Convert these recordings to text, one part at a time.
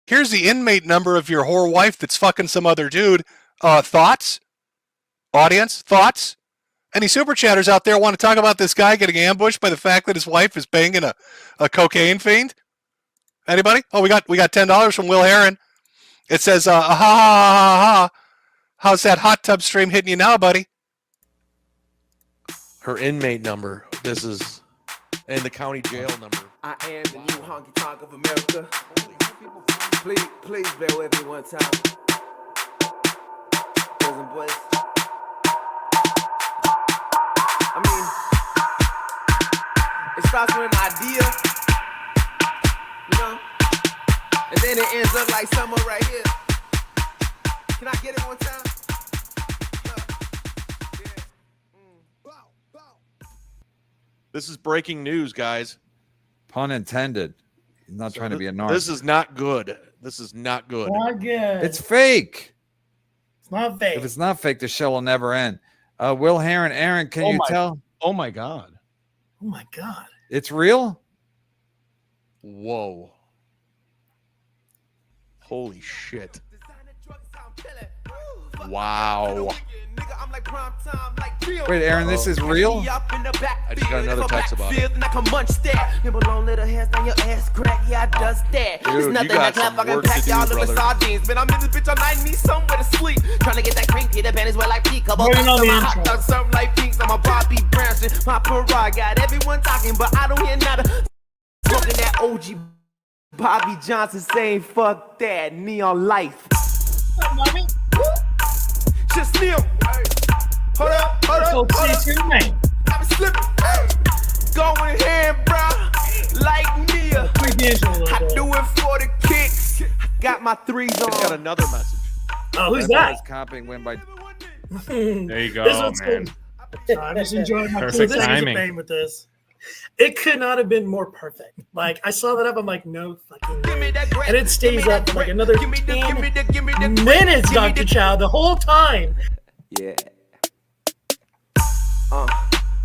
Here's the inmate number of your whore wife that's fucking some other dude. Thoughts? Audience, thoughts? Any super chatters out there want to talk about this guy getting ambushed by the fact that his wife is banging a cocaine fiend? Anybody? Oh, we got $10 from Will Heron. It says, ha ha ha ha ha. How's that hot tub stream hitting you now, buddy? Her inmate number. This is, and the county jail number. I am the new honky tonk of America. Please bear with me one time. Prison boys. I mean, it starts with an idea, you know, and then it ends up like somewhere right here. Can I get it one time? This is breaking news, guys. Pun intended. He's not trying to be a narc. This is not good. This is not good. Not good. It's fake. It's not fake. If it's not fake, the show will never end. Will Heron, Aaron, can you tell? Oh my God. Oh my God. It's real? Whoa. Holy shit. Wow. Wait, Aaron, this is real? I just got another text about it. Dude, you got some work to do, brother. Man, I'm in this bitch, I need somewhere to sleep. Trying to get that cream, Peter Pan is where like peekaboo. Hot dog, something like pinks. I'm a Bobby Brownson. My parade got everyone talking, but I don't hear nada. Smoking that OG Bobby Johnson saying, fuck that, neon life. Just kneel. Hold up, hold up. I'm slipping. Going hand, bro. Like Mia. I do it for the kicks. Got my threes on. It's got another message. Oh, who's that? Copying win by. There you go, man. I'm just enjoying my Perfect timing. pain with this. It could not have been more perfect. Like, I saw that up, I'm like, no fucking way. And it stays up for like another 10 minutes, Dr. Chow, the whole time. Yeah.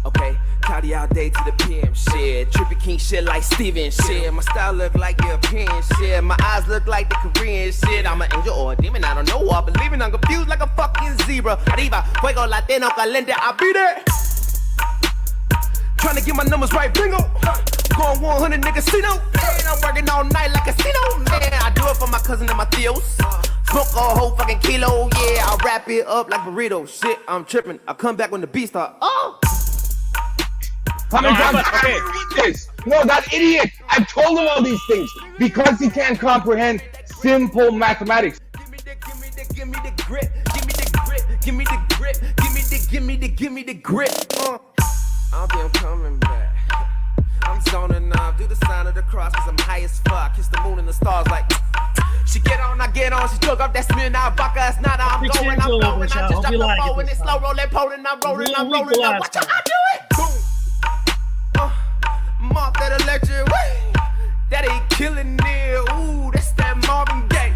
Okay. Cardi all day to the PM shit. Trippy King shit like Steven shit. My style look like European shit. My eyes look like the Korean shit. I'm an angel or a demon, I don't know what. Believing I'm confused like a fucking zebra. Arriba, fuego latino caliente, I'll be there. Trying to get my numbers right, bingo. Going 100 niggas, see no. Man, I'm working all night like a casino. Man, I do it for my cousin and my theos. Smoke a whole fucking kilo, yeah. I wrap it up like burrito. Shit, I'm tripping. I come back when the beat start. Oh. No, that idiot. I've told him all these things because he can't comprehend simple mathematics. Give me the grip. Give me the grip. Give me the grip. Give me the grip. I'll be coming back. I'm zoning off. Do the sign of the cross cause I'm high as fuck. Kiss the moon and the stars like. She get on, I get on. She took up that smear now. Vodka, it's not. I'm going. I just drop the phone and it's slow rolling, pulling. I'm rolling. Watch out, I do it. Boom. Moth that electric way. That ain't killing it. Ooh, that's that Marvin Gaye.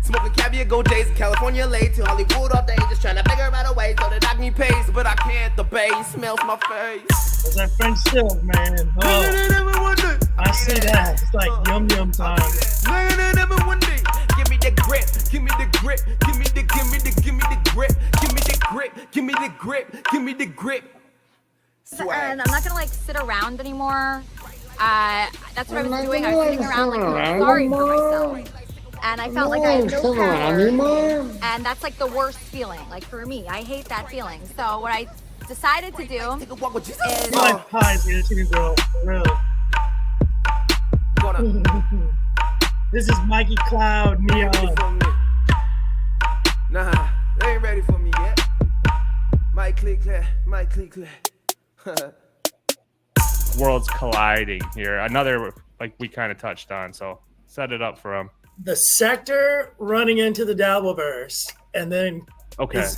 Smoking caviar, go days in California, late to Hollywood all day. Just trying to figure out a way so that I can pays, but I can't. The bass smells my face. That's that French silk, man. Oh, I see that. It's like yum time. Give me the grip. Give me the grip. Give me the grip. Give me the grip. Give me the grip. Give me the grip. And I'm not gonna like sit around anymore. That's what I was doing. I was sitting around like feeling sorry for myself. And I felt like I had no power. And that's like the worst feeling. Like for me, I hate that feeling. So what I decided to do is My pies, you're a girl. Really. This is Mikey Cloud, Neon. Nah, they ain't ready for me yet. Mike click. Worlds colliding here. Another, like we kind of touched on, so set it up for him. The sector running into the Dabbleverse, and then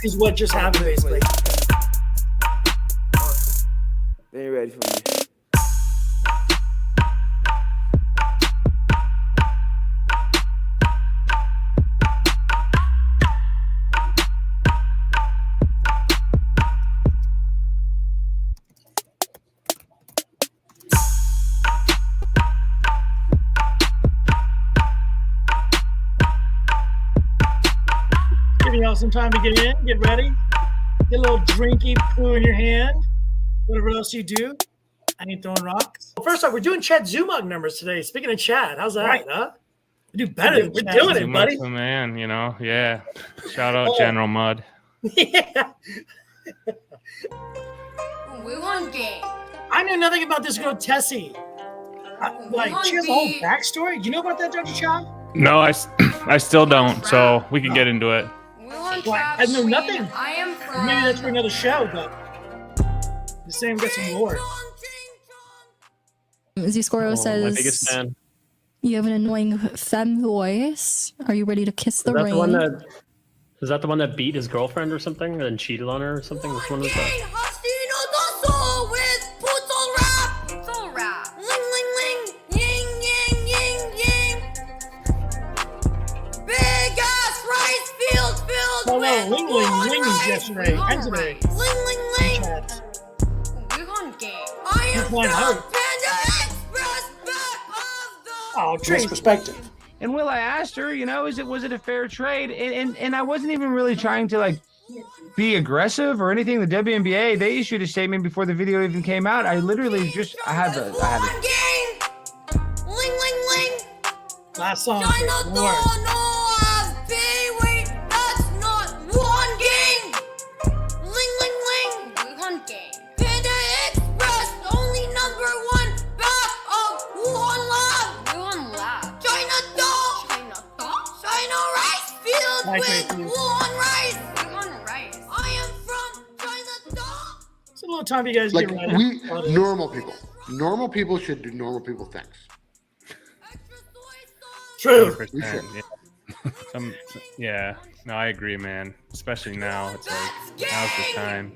is what just happened, basically. They ain't ready for me. yourself some time to get in, get ready, get a little drinky poo in your hand, whatever else you do. I ain't throwing rocks. Well, first off, we're doing Chad Zumach numbers today. Speaking of Chad, how's that, Right. huh? We do better. We're doing it, buddy. Zumach's the man, you know. Yeah. Shout out General Mud. Yeah. We want game. I knew nothing about this girl, Tessie. Like, she has a whole backstory. Do you know about that, Dr. Chow? No, I still don't, so we can get into it. Well, I know nothing. I am from. Maybe that's for another show, but the same got some lore. Z-Scoro says, my biggest fan. you have an annoying femme voice. Are you ready to kiss the ring? Is that the one that beat his girlfriend or something and then cheated on her or something? Which one was that? Oh no, Ling Ling Ling yesterday and today. Ling Ling Ling. Chat. We want game. I am Why from not? Panda Express back of the. Oh, Trace perspective. And Will, I asked her, was it a fair trade? And I wasn't even really trying to like be aggressive or anything. The WNBA, they issued a statement before the video even came out. I literally just I had it. Game. Ling Ling Ling. Last song. China Lord. don't know of Wait, that's not one game. Ling Ling Ling. We want game. Panda Express, only number one back of Wuhan Lab. Wuhan Lab. China Doll. China Doll. China Rice Field with Wuhan Rice. Wuhan Rice. I am from China Doll. It's a little time you guys Like get ready. we normal people should do normal people things. True. 100%, yeah. Yeah, no, I agree, man. Especially now, it's like now's the time.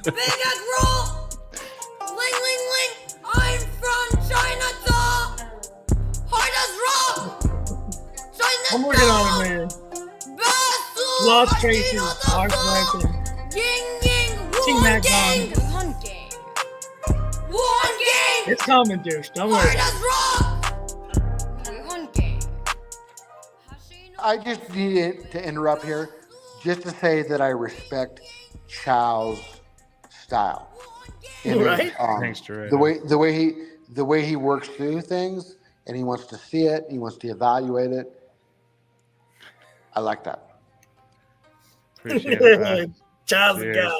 Big egg roll. Ling Ling Ling. I'm from Chinatown. Hard as rock. I'm working on it, man. Lost Traces, Art Blanton, Ying Ying. Team Mac Game. on. One game. One game. It's coming, douche. Don't worry. Hard as rock. One game. I just needed to interrupt here just to say that I respect Chow's style. And Right? Thanks, Drew. the way he works through things, and he wants to see it, he wants to evaluate it. I like that. Appreciate it. Child's the Cheers. guy.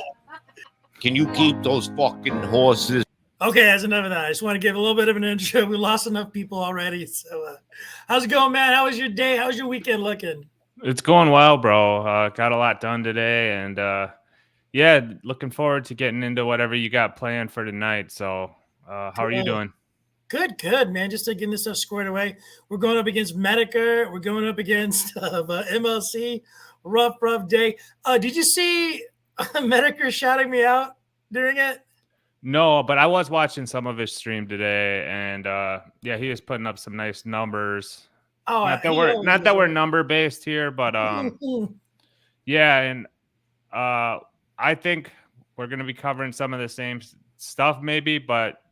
Can you keep those fucking horses? Okay, that's enough of that. I just want to give a little bit of an intro. We lost enough people already. So, how's it going, man? How was your day? How's your weekend looking? It's going well, bro. Got a lot done today, and yeah, looking forward to getting into whatever you got planned for tonight. So, how are you doing? Good, man. Just getting this stuff squared away. We're going up against Medicare. We're going up against MLC. Rough day. Did you see Medicare shouting me out during it? No, but I was watching some of his stream today, and yeah, he was putting up some nice numbers. Oh, not that we're number based here, but yeah, and I think we're gonna be covering some of the same stuff, maybe, but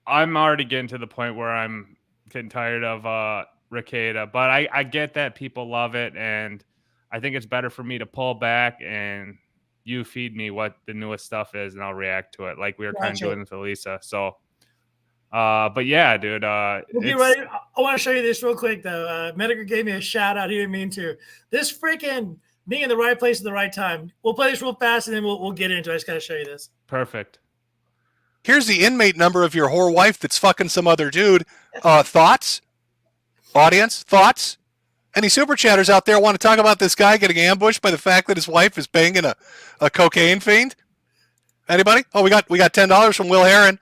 I'm already getting to the point where I'm getting tired of Rekieta. But I get that people love it, and I think it's better for me to pull back and you feed me what the newest stuff is, and I'll react to it, like we were kind of doing with Elisa. So, but yeah, dude. We'll be ready. I want to show you this real quick, though. Medicare gave me a shout out. He didn't mean to. This freaking being in the right place at the right time. We'll play this real fast, and then we'll get into it. I just got to show you this. Perfect. Here's the inmate number of your whore wife that's fucking some other dude. Thoughts? Audience? Thoughts? Any super chatters out there want to talk about this guy getting ambushed by the fact that his wife is banging a cocaine fiend? Anybody? Oh, we got $10 from Will Heron.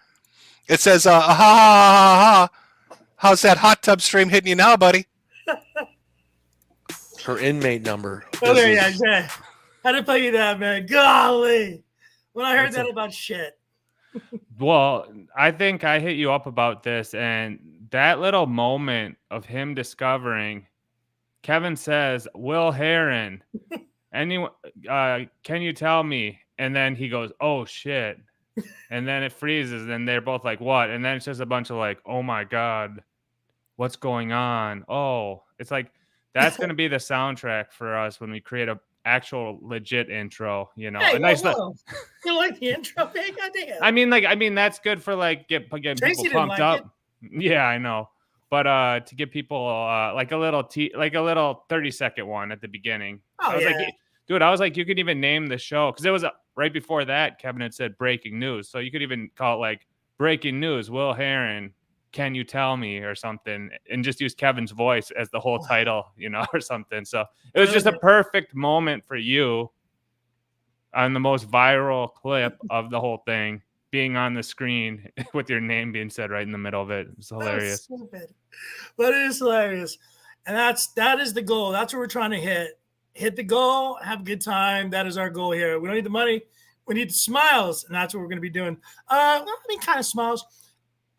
It says, ha ha ha ha. How's that hot tub stream hitting you now, buddy? Her inmate number. Oh, there you go. How to play you that, man? Golly. When I heard that about shit. Well, I think I hit you up about this, and that little moment of him discovering, Kevin says, Will Heron, anyone, can you tell me? And then he goes, oh shit. And then it freezes, and they're both like, what? And then it's just a bunch of like, oh my God, what's going on? Oh, it's like That's going to be the soundtrack for us when we create a actual legit intro. You know, Hey, a nice. You like the intro, man? Goddamn. I mean, that's good for like getting Tracy people didn't pumped like up. Yeah, I know. But to get people like a little 30-second one at the beginning. Oh, I was yeah. like, dude, I was like, you could even name the show because it was right before that. Kevin had said breaking news, so you could even call it like breaking news. Will Heron, can you tell me or something, and just use Kevin's voice as the whole title, you know, or something. So it was just a perfect moment for you on the most viral clip of the whole thing being on the screen with your name being said right in the middle of it. It's hilarious. That's stupid. But it is hilarious. And that is the goal. That's what we're trying to hit. Hit the goal, have a good time. That is our goal here. We don't need the money. We need the smiles. And that's what we're going to be doing. Kind of smiles.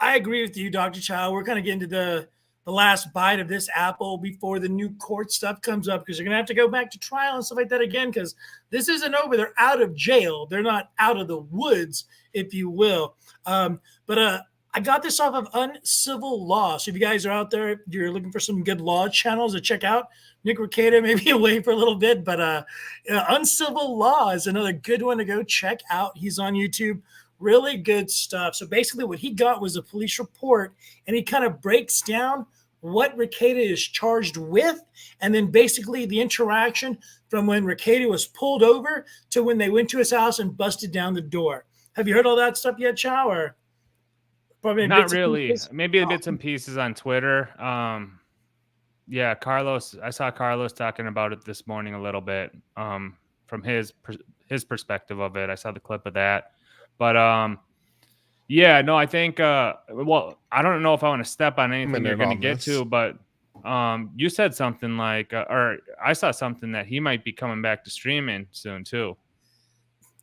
I agree with you, Dr. Chow. We're kind of getting to the last bite of this apple before the new court stuff comes up, because you're going to have to go back to trial and stuff like that again, because this isn't over. They're out of jail. They're not out of the woods, if you will. But I got this off of Uncivil Law. So if you guys are out there, you're looking for some good law channels to check out, Nick Rekieta may be away for a little bit, but Uncivil Law is another good one to go check out. He's on YouTube. Really good stuff. So basically what he got was a police report, and he kind of breaks down what Rekieta is charged with, and then basically the interaction from when Rekieta was pulled over to when they went to his house and busted down the door. Have you heard all that stuff yet, Chow? Or probably not really. Maybe a bits and pieces on Twitter. Yeah, Carlos. I saw Carlos talking about it this morning a little bit from his perspective of it. I saw the clip of that. But yeah, no, I think well, I don't know if I want to step on anything you're going to get to, but you said something like, or I saw something that he might be coming back to streaming soon too.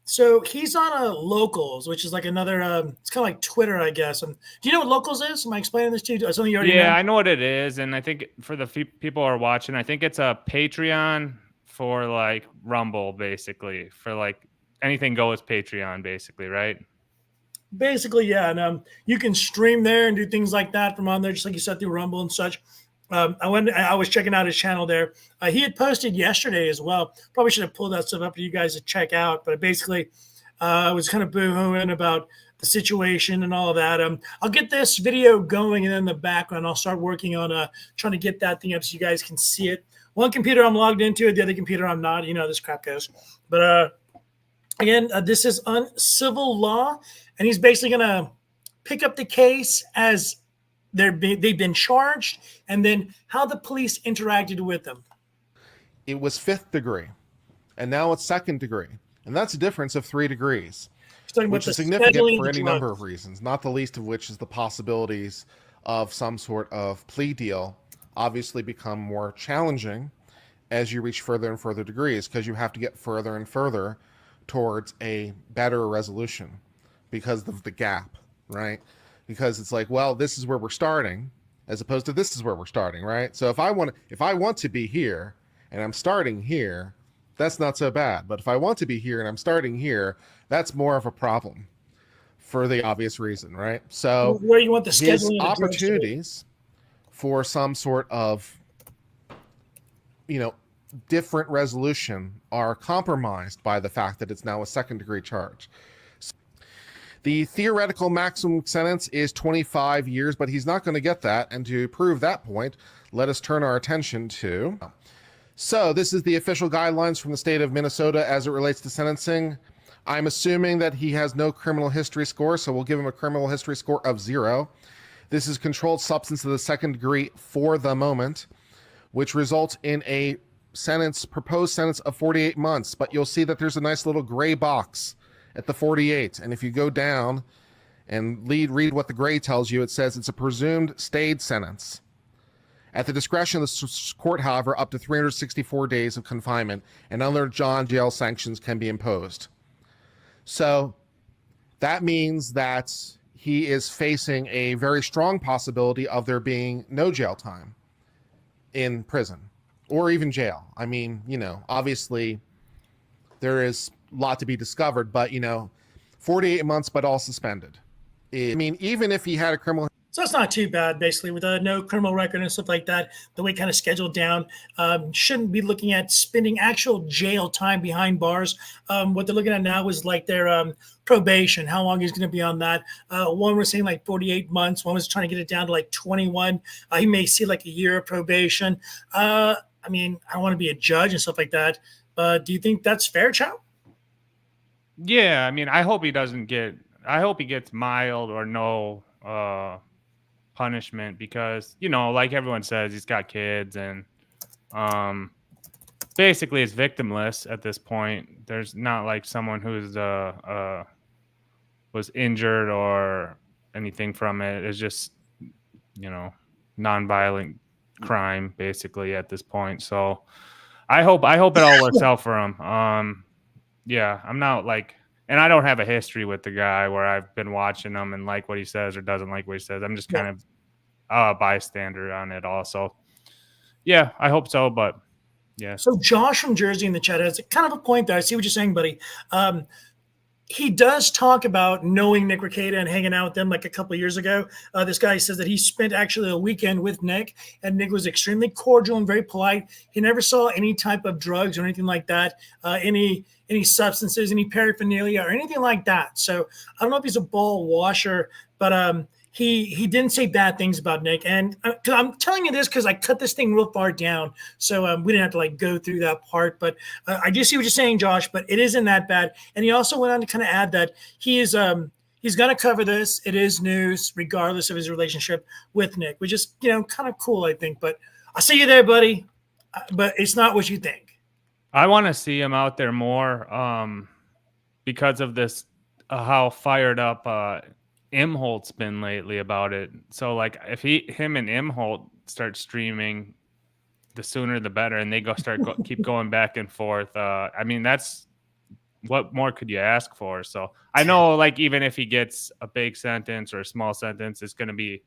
So he's on Locals, which is like another, it's kind of like Twitter, I guess. Do you know what Locals is? Am I explaining this to you? Something you already know? I know what it is. And I think for the people who are watching, I think it's a Patreon for like Rumble, basically, for like anything goes Patreon, basically, right? Basically, yeah. And you can stream there and do things like that from on there, just like you said, through Rumble and such. I was checking out his channel there. He had posted yesterday as well. Probably should have pulled that stuff up for you guys to check out. But basically, I was kind of boo-hooing about the situation and all of that. I'll get this video going, and then in the background, I'll start working on trying to get that thing up so you guys can see it. One computer I'm logged into, the other computer I'm not. You know how this crap goes. But again, this is Uncivil Law, and he's basically going to pick up the case as they've been charged, and then how the police interacted with them. It was 5th degree, and now it's 2nd degree, and that's a difference of 3 degrees, which is significant for any number of reasons, not the least of which is the possibilities of some sort of plea deal obviously become more challenging as you reach further and further degrees, because you have to get further and further towards a better resolution because of the gap, right? Because it's like, well, this is where we're starting, as opposed to this is where we're starting, right? So if I want to be here and I'm starting here, that's not so bad. But if I want to be here and I'm starting here, that's more of a problem for the obvious reason, right? So where you want the scheduling, his opportunities for some sort of, different resolution are compromised by the fact that it's now a 2nd degree charge. The theoretical maximum sentence is 25 years, but he's not going to get that. And to prove that point, let us turn our attention to. So this is the official guidelines from the state of Minnesota as it relates to sentencing. I'm assuming that he has no criminal history score, so we'll give him a criminal history score of 0. This is controlled substance of the 2nd degree for the moment, which results in a proposed sentence of 48 months. But you'll see that there's a nice little gray box at the 48, and if you go down and read what the gray tells you, it says it's a presumed stayed sentence. At the discretion of the court, however, up to 364 days of confinement and other jail sanctions can be imposed. So that means that he is facing a very strong possibility of there being no jail time in prison or even jail. I mean, obviously there is lot to be discovered, but 48 months, but all suspended. Even if he had a criminal. It's So it's not too bad, basically, with no criminal record and stuff like that. The way kind of scheduled down, shouldn't be looking at spending actual jail time behind bars. What they're looking at now is like their probation, how long he's going to be on that. One was saying like 48 months. One was trying to get it down to like 21. He may see like a year of probation. I mean, I don't want to be a judge and stuff like that. Do you think that's fair, Chow? Yeah, I mean, I hope he gets mild or no punishment because, like everyone says, he's got kids and basically is victimless at this point. There's not like someone who's was injured or anything from it. It's just, nonviolent crime basically at this point. So I hope it all works out for him. Yeah, I'm not like, and I don't have a history with the guy where I've been watching him and like what he says or doesn't like what he says. I'm just kind of a bystander on it also. Yeah, I hope so, but yeah. So Josh from Jersey in the chat has kind of a point there. I see what you're saying, buddy. He does talk about knowing Nick Rekieta and hanging out with them like a couple of years ago. This guy says that he spent actually a weekend with Nick, and Nick was extremely cordial and very polite. He never saw any type of drugs or anything like that, any substances, any paraphernalia or anything like that. So I don't know if he's a ball washer, but he didn't say bad things about Nick. And I'm telling you this because I cut this thing real far down, so we didn't have to like go through that part. But I do see what you're saying, Josh. But it isn't that bad. And he also went on to kind of add that he is he's going to cover this. It is news, regardless of his relationship with Nick, which is kind of cool, I think. But I'll see you there, buddy. But it's not what you think. I want to see him out there more because of this, how fired up Imholte's been lately about it. So like if him and Imholte start streaming, the sooner the better, and they keep going back and forth. I mean, that's what more could you ask for? So I know like even if he gets a big sentence or a small sentence, it's going to be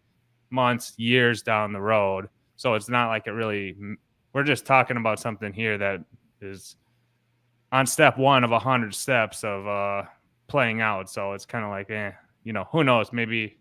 months, years down the road. So it's not like we're just talking about something here that is on step 1 of 100 steps of playing out. So it's kind of like, who knows? Maybe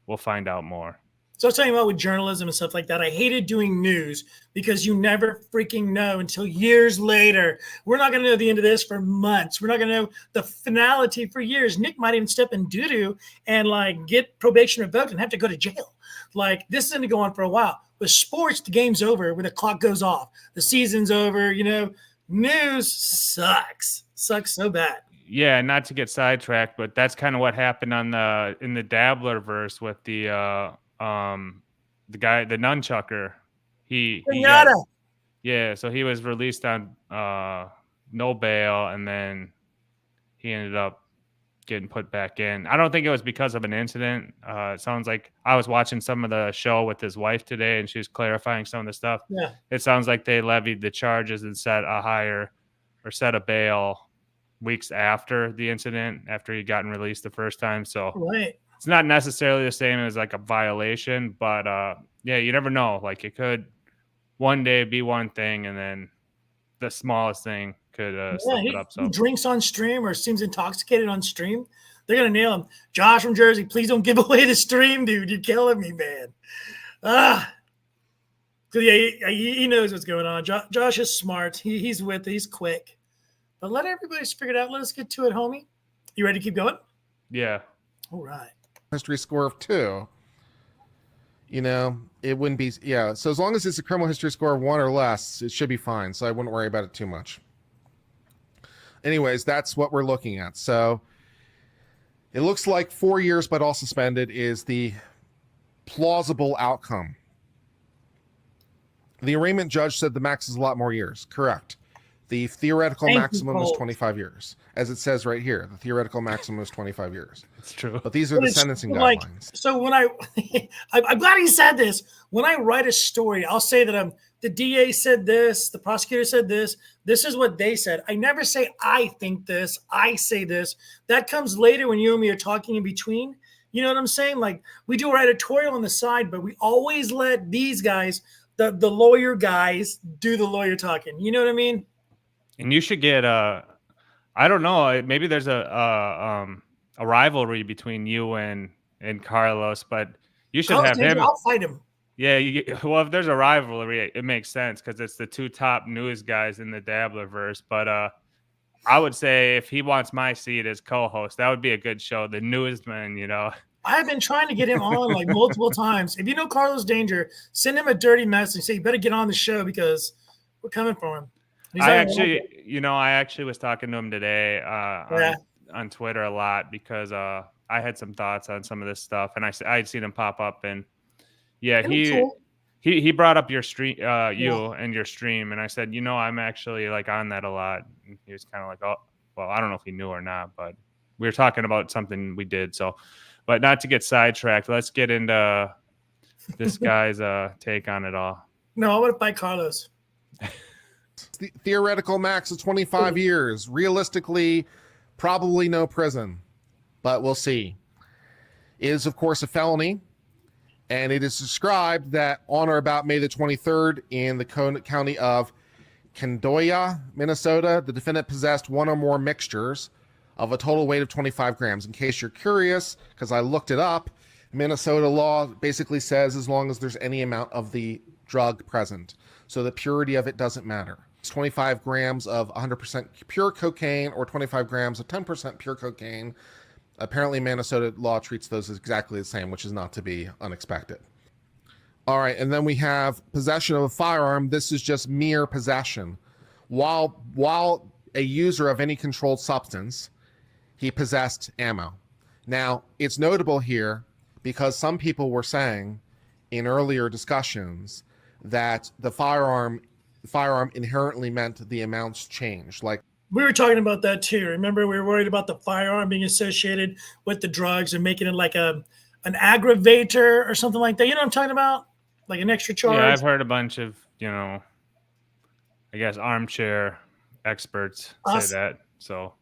we'll find out more. So I was talking about with journalism and stuff like that. I hated doing news because you never freaking know until years later. We're not going to know the end of this for months. We're not going to know the finality for years. Nick might even step in doo-doo and like get probation revoked and have to go to jail. Like this is going to go on for a while. With sports, the game's over when the clock goes off. The season's over. News sucks so bad. Yeah, not to get sidetracked, but that's kind of what happened in the Dabbler verse with the guy, the nunchucker. So he was released on no bail, and then he ended up getting put back in. I don't think it was because of an incident. It sounds like I was watching some of the show with his wife today, and she was clarifying some of the stuff. Yeah. It sounds like they levied the charges and set a bail weeks after the incident, after he'd gotten released the first time. So right. It's not necessarily the same as like a violation, but yeah, you never know. Like it could one day be one thing, and then the smallest thing could slip it up. So he drinks on stream or seems intoxicated on stream, they're gonna nail him. Josh from Jersey, please don't give away the stream, dude. You're killing me, man. He knows what's going on. Josh is smart. He's quick. But let everybody figure it out. Let us get to it, homie. You ready to keep going? Yeah. All right. History score of 2. It wouldn't be, so as long as it's a criminal history score of 1 or less, it should be fine. So I wouldn't worry about it too much. Anyways, that's what we're looking at. So it looks like 4 years, but all suspended is the plausible outcome. The arraignment judge said the max is a lot more years. Correct. The theoretical maximum is 25 years. As it says right here, the theoretical maximum is 25 years. It's true. But these are the sentencing guidelines. So when I'm glad he said this. When I write a story, I'll say that the DA said this, the prosecutor said this. This is what they said. I never say I think this, I say this. That comes later when you and me are talking in between. You know what I'm saying? Like we do our editorial on the side, but we always let these guys, the lawyer guys, do the lawyer talking. You know what I mean? And you should get I don't know, maybe there's a rivalry between you and Carlos, but You should Carlos have Danger, him. I'll fight him. Yeah, well, if there's a rivalry, it makes sense because it's the two top news guys in the Dabblerverse. But I would say if he wants my seat as co-host, that would be a good show. The newsman, you know. I've been trying to get him on like multiple times. If you know Carlos Danger, send him a dirty message. Say you better get on the show because we're coming for him. I actually was talking to him today on Twitter a lot because I had some thoughts on some of this stuff, and I'd seen him pop up, and yeah, he brought up your stream, and your stream, and I said, I'm actually like on that a lot. And he was kind of like, oh, well, I don't know if he knew or not, but we were talking about something we did. So, but not to get sidetracked, let's get into this guy's take on it all. No, I want to fight Carlos. The theoretical max is 25 years. Realistically, probably no prison, but we'll see. It is, of course, a felony, and it is described that on or about May the 23rd in the county of Candoya, Minnesota, the defendant possessed one or more mixtures of a total weight of 25 grams. In case you're curious, because I looked it up, Minnesota law basically says as long as there's any amount of the drug present. So the purity of it doesn't matter. It's 25 grams of 100% pure cocaine or 25 grams of 10% pure cocaine. Apparently, Minnesota law treats those as exactly the same, which is not to be unexpected. All right, and then we have possession of a firearm. This is just mere possession. While a user of any controlled substance, he possessed ammo. Now, it's notable here because some people were saying in earlier discussions that the firearm inherently meant the amounts changed. Like, we were talking about that too. Remember, we were worried about the firearm being associated with the drugs and making it like an aggravator or something like that. You know what I'm talking about? Like an extra charge. Yeah, I've heard a bunch of, I guess armchair experts say that. So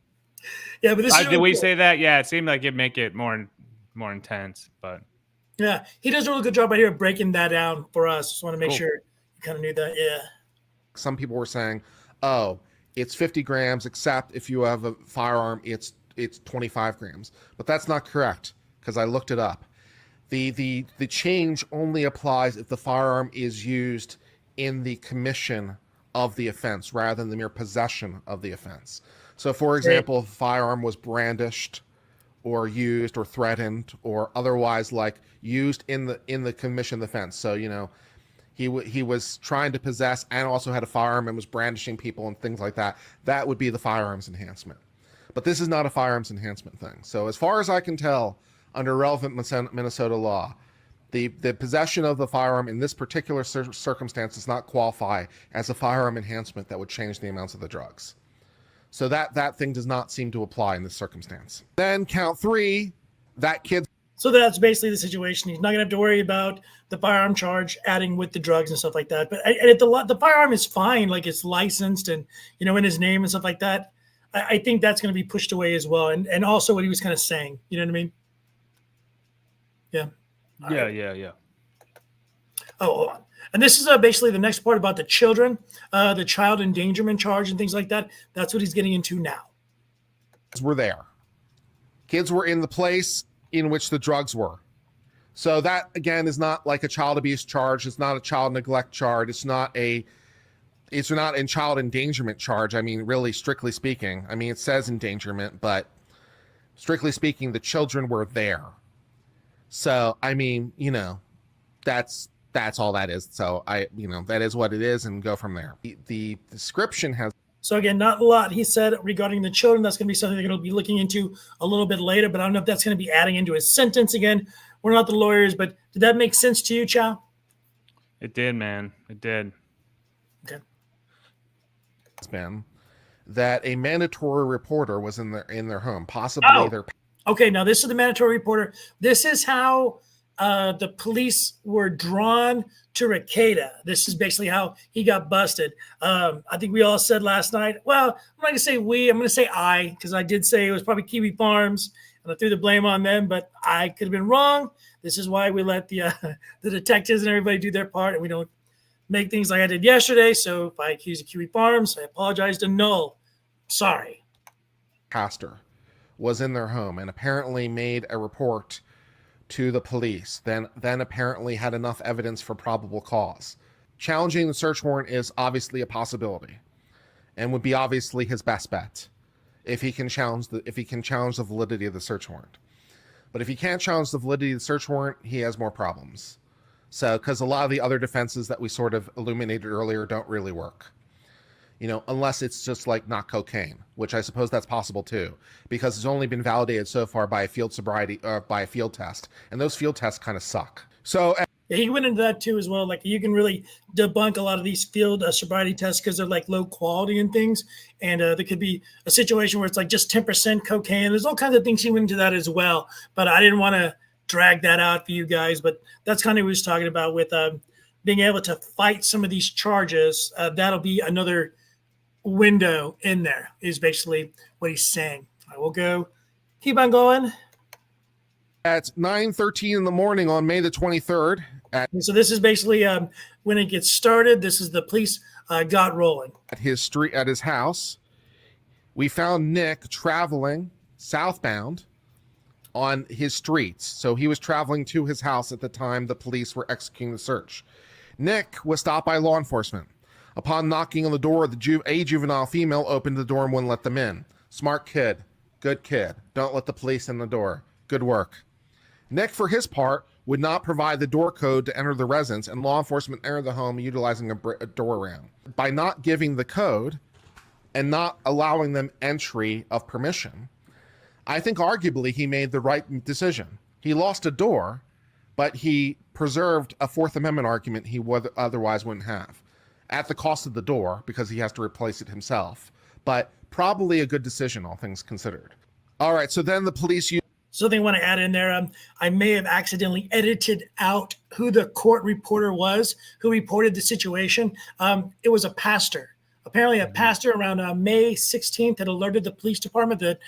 yeah, but this is did we say that? Yeah, it seemed like it'd make it more intense, but yeah, he does a really good job right here of breaking that down for us. Just want to make sure you kind of knew that. Yeah. Some people were saying, oh, it's 50 grams, except if you have a firearm, it's 25 grams. But that's not correct because I looked it up. The change only applies if the firearm is used in the commission of the offense rather than the mere possession of the offense. So, for example, if a firearm was brandished or used or threatened or otherwise like used in the commission of the offense. So, he was trying to possess and also had a firearm and was brandishing people and things like that. That would be the firearms enhancement. But this is not a firearms enhancement thing. So as far as I can tell, under relevant Minnesota law, the possession of the firearm in this particular circumstance does not qualify as a firearm enhancement that would change the amounts of the drugs. So that thing does not seem to apply in this circumstance. Then count 3, that kid. So that's basically the situation. He's not gonna have to worry about the firearm charge adding with the drugs and stuff like that. But the firearm is fine, like it's licensed and in his name and stuff like that. I think that's going to be pushed away as well. And also what he was kind of saying, you know what I mean? Yeah. Yeah. Oh, hold on. And this is basically the next part about the children, the child endangerment charge and things like that. That's what he's getting into now. Were there. Kids were in the place in which the drugs were. So that, again, is not like a child abuse charge. It's not a child neglect charge. It's not a child endangerment charge. I mean, really, strictly speaking. I mean, it says endangerment, but strictly speaking, the children were there. So, I mean, that's all that is. So that is what it is and go from there. The description has. So again, not a lot he said regarding the children. That's going to be something they're going to be looking into a little bit later, but I don't know if that's going to be adding into his sentence again. We're not the lawyers, but did that make sense to you, Chow? It did, man. It did. Okay. Been that a mandatory reporter was in their home, possibly their. Okay, now this is the mandatory reporter. This is how the police were drawn to Rekieta. This is basically how he got busted. I think we all said last night, well, I'm not going to say we, I'm going to say I, because I did say it was probably Kiwi Farms, and I threw the blame on them, but I could have been wrong. This is why we let the detectives and everybody do their part, and we don't make things like I did yesterday. So if I accuse of Kiwi Farms, I apologize to Null. Sorry. Pastor was in their home and apparently made a report to the police, then apparently had enough evidence for probable cause. Challenging the search warrant is obviously a possibility, and would be obviously his best bet if he can challenge the validity of the search warrant. But if he can't challenge the validity of the search warrant, he has more problems. So, because a lot of the other defenses that we sort of illuminated earlier don't really work. You know, unless it's just like not cocaine, which I suppose that's possible too, because it's only been validated so far by a field sobriety, by a field test, and those field tests kind of suck. So yeah, he went into that too as well. Like you can really debunk a lot of these field sobriety tests because they're like low quality and things, and there could be a situation where it's like just 10% cocaine. There's all kinds of things he went into that as well, but I didn't want to drag that out for you guys. But that's kind of what he was talking about with being able to fight some of these charges. That'll be another window in there, is basically what he's saying. I will go, keep on going. At 9:13 in the morning on May the 23rd. So this is basically when it gets started. This is the police got rolling. At his house, we found Nick traveling southbound on his streets. So he was traveling to his house at the time the police were executing the search. Nick was stopped by law enforcement. Upon knocking on the door, a juvenile female opened the door and wouldn't let them in. Smart kid. Good kid. Don't let the police in the door. Good work. Nick, for his part, would not provide the door code to enter the residence, and law enforcement entered the home utilizing a door ram. By not giving the code and not allowing them entry of permission, I think arguably he made the right decision. He lost a door, but he preserved a Fourth Amendment argument he would otherwise wouldn't have, at the cost of the door because he has to replace it himself. But probably a good decision, all things considered. All right, so then the police used... So they want to add in there, I may have accidentally edited out who the court reporter was, who reported the situation. It was a pastor. Apparently a pastor around May 16th had alerted the police department that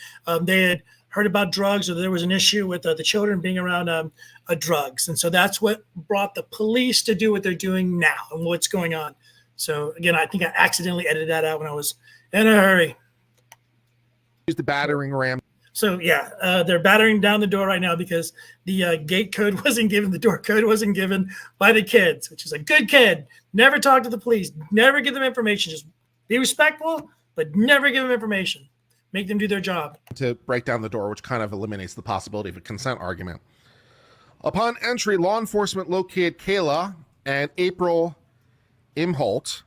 they had heard about drugs, or there was an issue with the children being around drugs. And so that's what brought the police to do what they're doing now and what's going on. So again, I think I accidentally edited that out when I was in a hurry. Used the battering ram. So yeah, they're battering down the door right now because the gate code wasn't given, the door code wasn't given by the kids, which is a good kid. Never talk to the police, never give them information. Just be respectful, but never give them information. Make them do their job. To break down the door, which kind of eliminates the possibility of a consent argument. Upon entry, law enforcement located Kayla and April Imholte,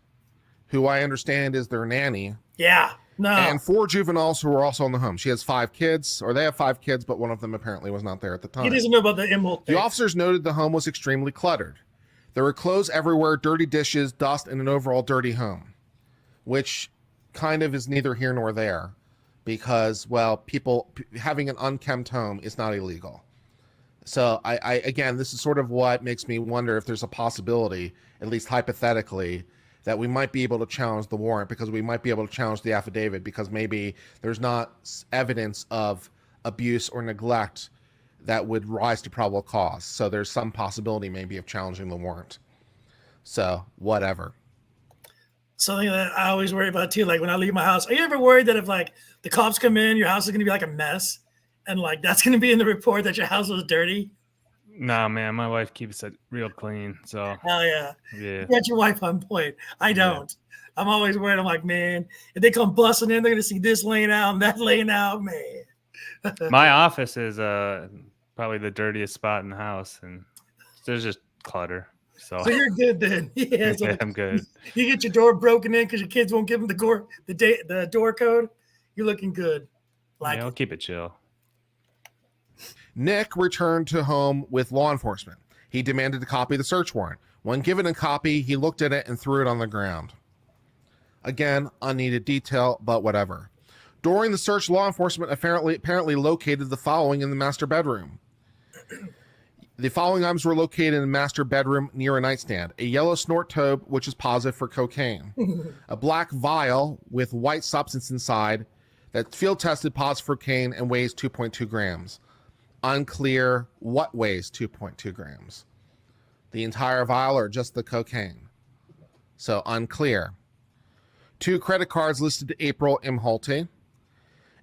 who I understand is their nanny. Yeah. No. And 4 juveniles who were also in the home. She has 5 kids, or they have 5 kids, but one of them apparently was not there at the time. He doesn't know about the Imholte thing. The officers noted the home was extremely cluttered. There were clothes everywhere, dirty dishes, dust, and an overall dirty home, which kind of is neither here nor there because, well, people having an unkempt home is not illegal. So I again, this is sort of what makes me wonder if there's a possibility, at least hypothetically, that we might be able to challenge the warrant, because we might be able to challenge the affidavit because maybe there's not evidence of abuse or neglect that would rise to probable cause. So there's some possibility maybe of challenging the warrant. So whatever. Something that I always worry about too, like when I leave my house, are you ever worried that if like the cops come in, your house is going to be like a mess and like that's going to be in the report that your house was dirty? Nah, man, my wife keeps it real clean. So hell yeah. Yeah. You got your wife on point. I don't. Yeah. I'm always worried. I'm like, man, if they come busting in, they're going to see this laying out and that laying out, man. My office is probably the dirtiest spot in the house, and there's just clutter. So you're good then. Yeah, so I'm good. You get your door broken in because your kids won't give them the door code. You're looking good. Like, yeah, I'll keep it chill. Nick returned to home with law enforcement. He demanded a copy of the search warrant. When given a copy, he looked at it and threw it on the ground. Again, unneeded detail, but whatever. During the search, law enforcement apparently located the following in the master bedroom. The following items were located in the master bedroom near a nightstand. A yellow snort tube, which is positive for cocaine. A black vial with white substance inside that field tested positive for cocaine and weighs 2.2 grams. Unclear what weighs 2.2 grams. The entire vial or just the cocaine? So unclear. 2 credit cards listed to April Imholte,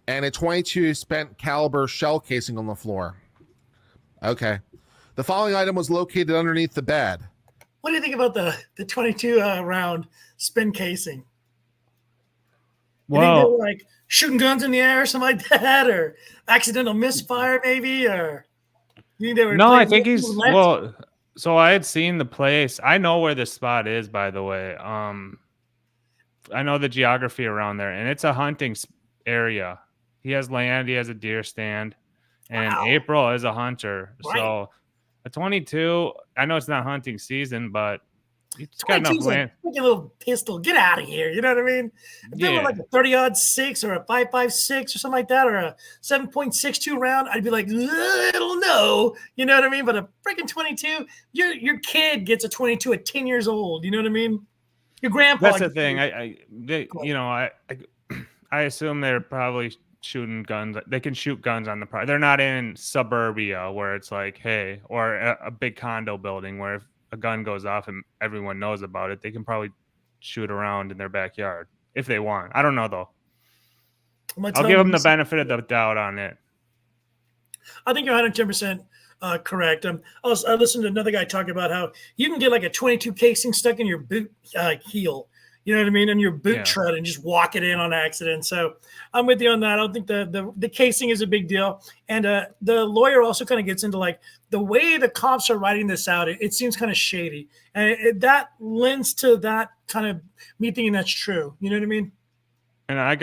and a .22 spent caliber shell casing on the floor. Okay. The following item was located underneath the bed. What do you think about the 22 round spin casing? You think they Well, were like shooting guns in the air or something like that, or accidental misfire maybe, or you think they were? no, I playing think he's roulette? well. So I had seen the place. I know where this spot is, by the way. I know the geography around there, and it's a hunting area. He has land. He has a deer stand, and Wow. April is a hunter. Right. So a 22. I know it's not hunting season, but it's got enough 22's like land. a little pistol. Get out of here. You know what I mean? If they were Yeah. like a 30-06 or a 5.56 or something like that, or a 7.62 round, I'd be like, I don't know. You know what I mean? But a freaking 22, your kid gets a 22 at 10 years old. You know what I mean? Your grandpa. That's the thing. I assume they're probably shooting guns. They can shoot guns on the property. They're not in suburbia where it's like, hey, or a big condo building where if a gun goes off and everyone knows about it, they can probably shoot around in their backyard if they want. I don't know though. I'll give them the benefit of the doubt on it. I think you're 110% correct. I listened to another guy talk about how you can get like a 22 casing stuck in your boot heel. You know what I mean? In your boot tread and just walk it in on accident. So I'm with you on that. I don't think the casing is a big deal. And the lawyer also kind of gets into like the way the cops are writing this out. It seems kind of shady. And that lends to that kind of me thinking that's true. You know what I mean? And I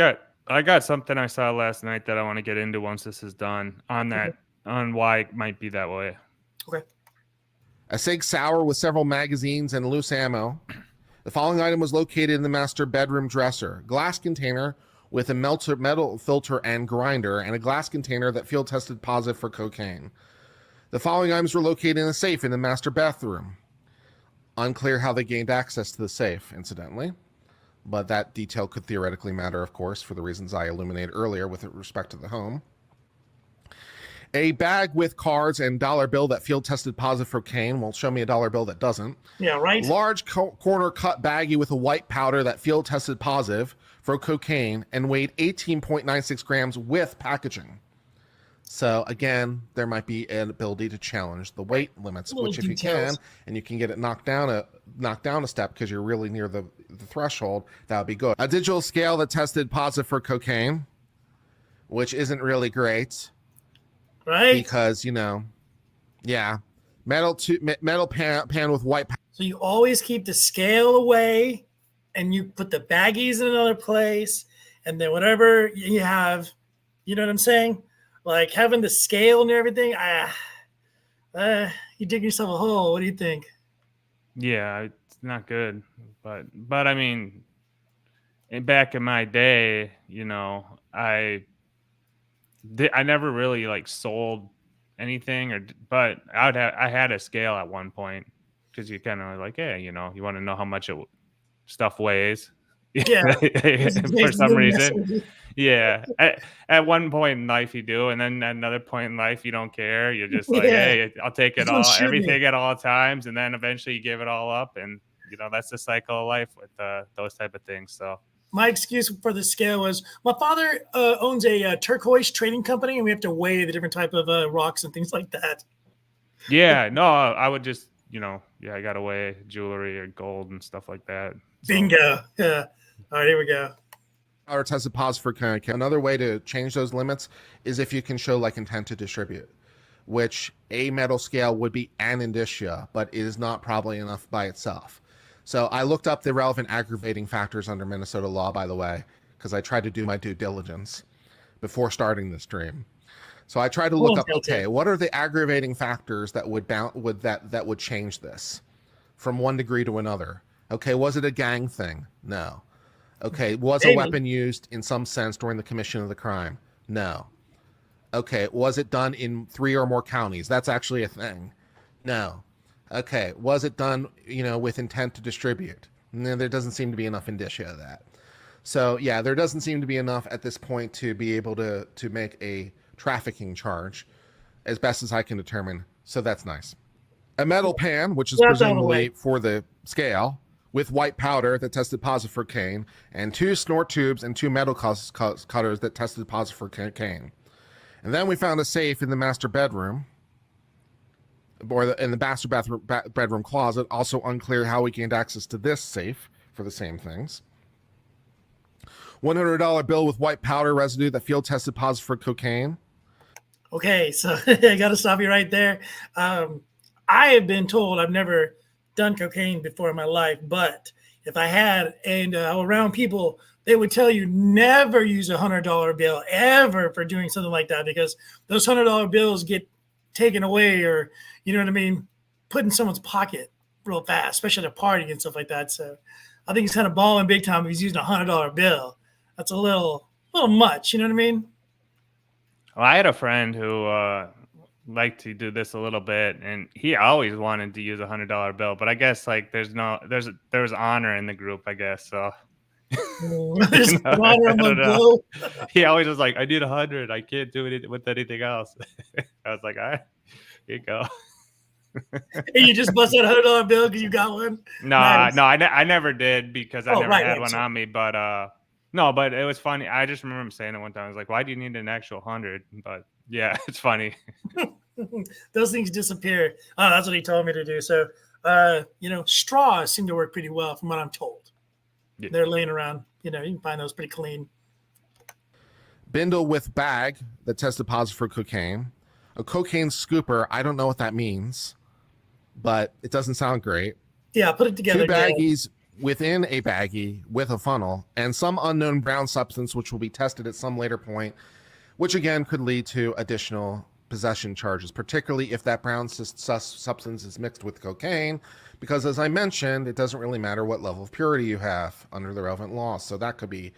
got something I saw last night that I want to get into once this is done on that, on why it might be that way. Okay. A Sig Sauer with several magazines and loose ammo. The following item was located in the master bedroom dresser. Glass container with a metal filter and grinder, and a glass container that field tested positive for cocaine. The following items were located in a safe in the master bathroom. Unclear how they gained access to the safe, incidentally. But that detail could theoretically matter, of course, for the reasons I illuminated earlier with respect to the home. A bag with cards and dollar bill that field tested positive for cocaine. Well, show me a dollar bill that doesn't. Yeah, right. Large corner cut baggie with a white powder that field tested positive for cocaine and weighed 18.96 grams with packaging. So again, there might be an ability to challenge the weight limits, which if you can, and you can get it knocked down a step because you're really near the threshold, that would be good. A digital scale that tested positive for cocaine, which isn't really great. Right. Because, metal pan with white. So you always keep the scale away and you put the baggies in another place. And then whatever you have, you know what I'm saying? Like having the scale and everything. You dig yourself a hole. What do you think? Yeah, it's not good. But I mean, back in my day, I never really like sold anything but I had a scale at one point because you kind of like, hey, you want to know how much stuff weighs. Yeah. For some reason. Yeah. At one point in life you do, and then at another point in life you don't care. You're just like, hey, I'll take it all, everything at all times, and then eventually you give it all up, and that's the cycle of life with those type of things. So my excuse for the scale was my father owns a turquoise trading company, and we have to weigh the different type of rocks and things like that. Yeah, no, I would just, I got to weigh jewelry or gold and stuff like that. So. Bingo. Yeah. All right, here we go. Or tested positive for cocaine. Another way to change those limits is if you can show like intent to distribute, which a metal scale would be an indicia, but it is not probably enough by itself. So I looked up the relevant aggravating factors under Minnesota law, by the way, because I tried to do my due diligence before starting this stream. So I tried to look up, okay, what are the aggravating factors that would change this from one degree to another? Okay, was it a gang thing? No. Okay, was a weapon used in some sense during the commission of the crime? No. Okay, was it done in 3 or more counties? That's actually a thing. No. Okay, was it done, with intent to distribute? No, there doesn't seem to be enough indicia of that. So, yeah, there doesn't seem to be enough at this point to be able to make a trafficking charge, as best as I can determine. So that's nice. A metal pan, which is presumably for the scale, with white powder that tested positive for cocaine, and 2 snort tubes and 2 metal cutters that tested positive for cocaine. And then we found a safe in the master bedroom. or in the master bedroom closet. Also unclear how he gained access to this safe for the same things. $100 bill with white powder residue that field tested positive for cocaine. Okay, so I got to stop you right there. I have been told I've never done cocaine before in my life, but if I had and around people, they would tell you never use $100 bill ever for doing something like that, because those $100 bills get taken away, or you know what I mean, put in someone's pocket real fast, especially at a party and stuff like that. So I think he's kind of balling big time if he's using $100 bill. That's a little much, you know what I mean? Well, I had a friend who liked to do this a little bit, and he always wanted to use $100 bill. But I guess like there was honor in the group, I guess. So honor among blow. He always was like, "I need 100. I can't do it with anything else." I was like, "All right, here you go." And you just bust that $100 bill because you got one? No, Nice. no, I never did, because I never had one sorry. on me. But no, but it was funny. I just remember him saying it one time. I was like, "Why do you need an actual 100?" But yeah, it's funny. Those things disappear. Oh, that's what he told me to do. So, straws seem to work pretty well from what I'm told. Yeah. They're laying around. You can find those pretty clean. Bindle with bag that tested positive for cocaine. A cocaine scooper. I don't know what that means, but it doesn't sound great. Yeah, put it together. 2 baggies within a baggie with a funnel, and some unknown brown substance which will be tested at some later point, which again could lead to additional possession charges, particularly if that brown substance is mixed with cocaine, because as I mentioned, it doesn't really matter what level of purity you have under the relevant laws. So that could be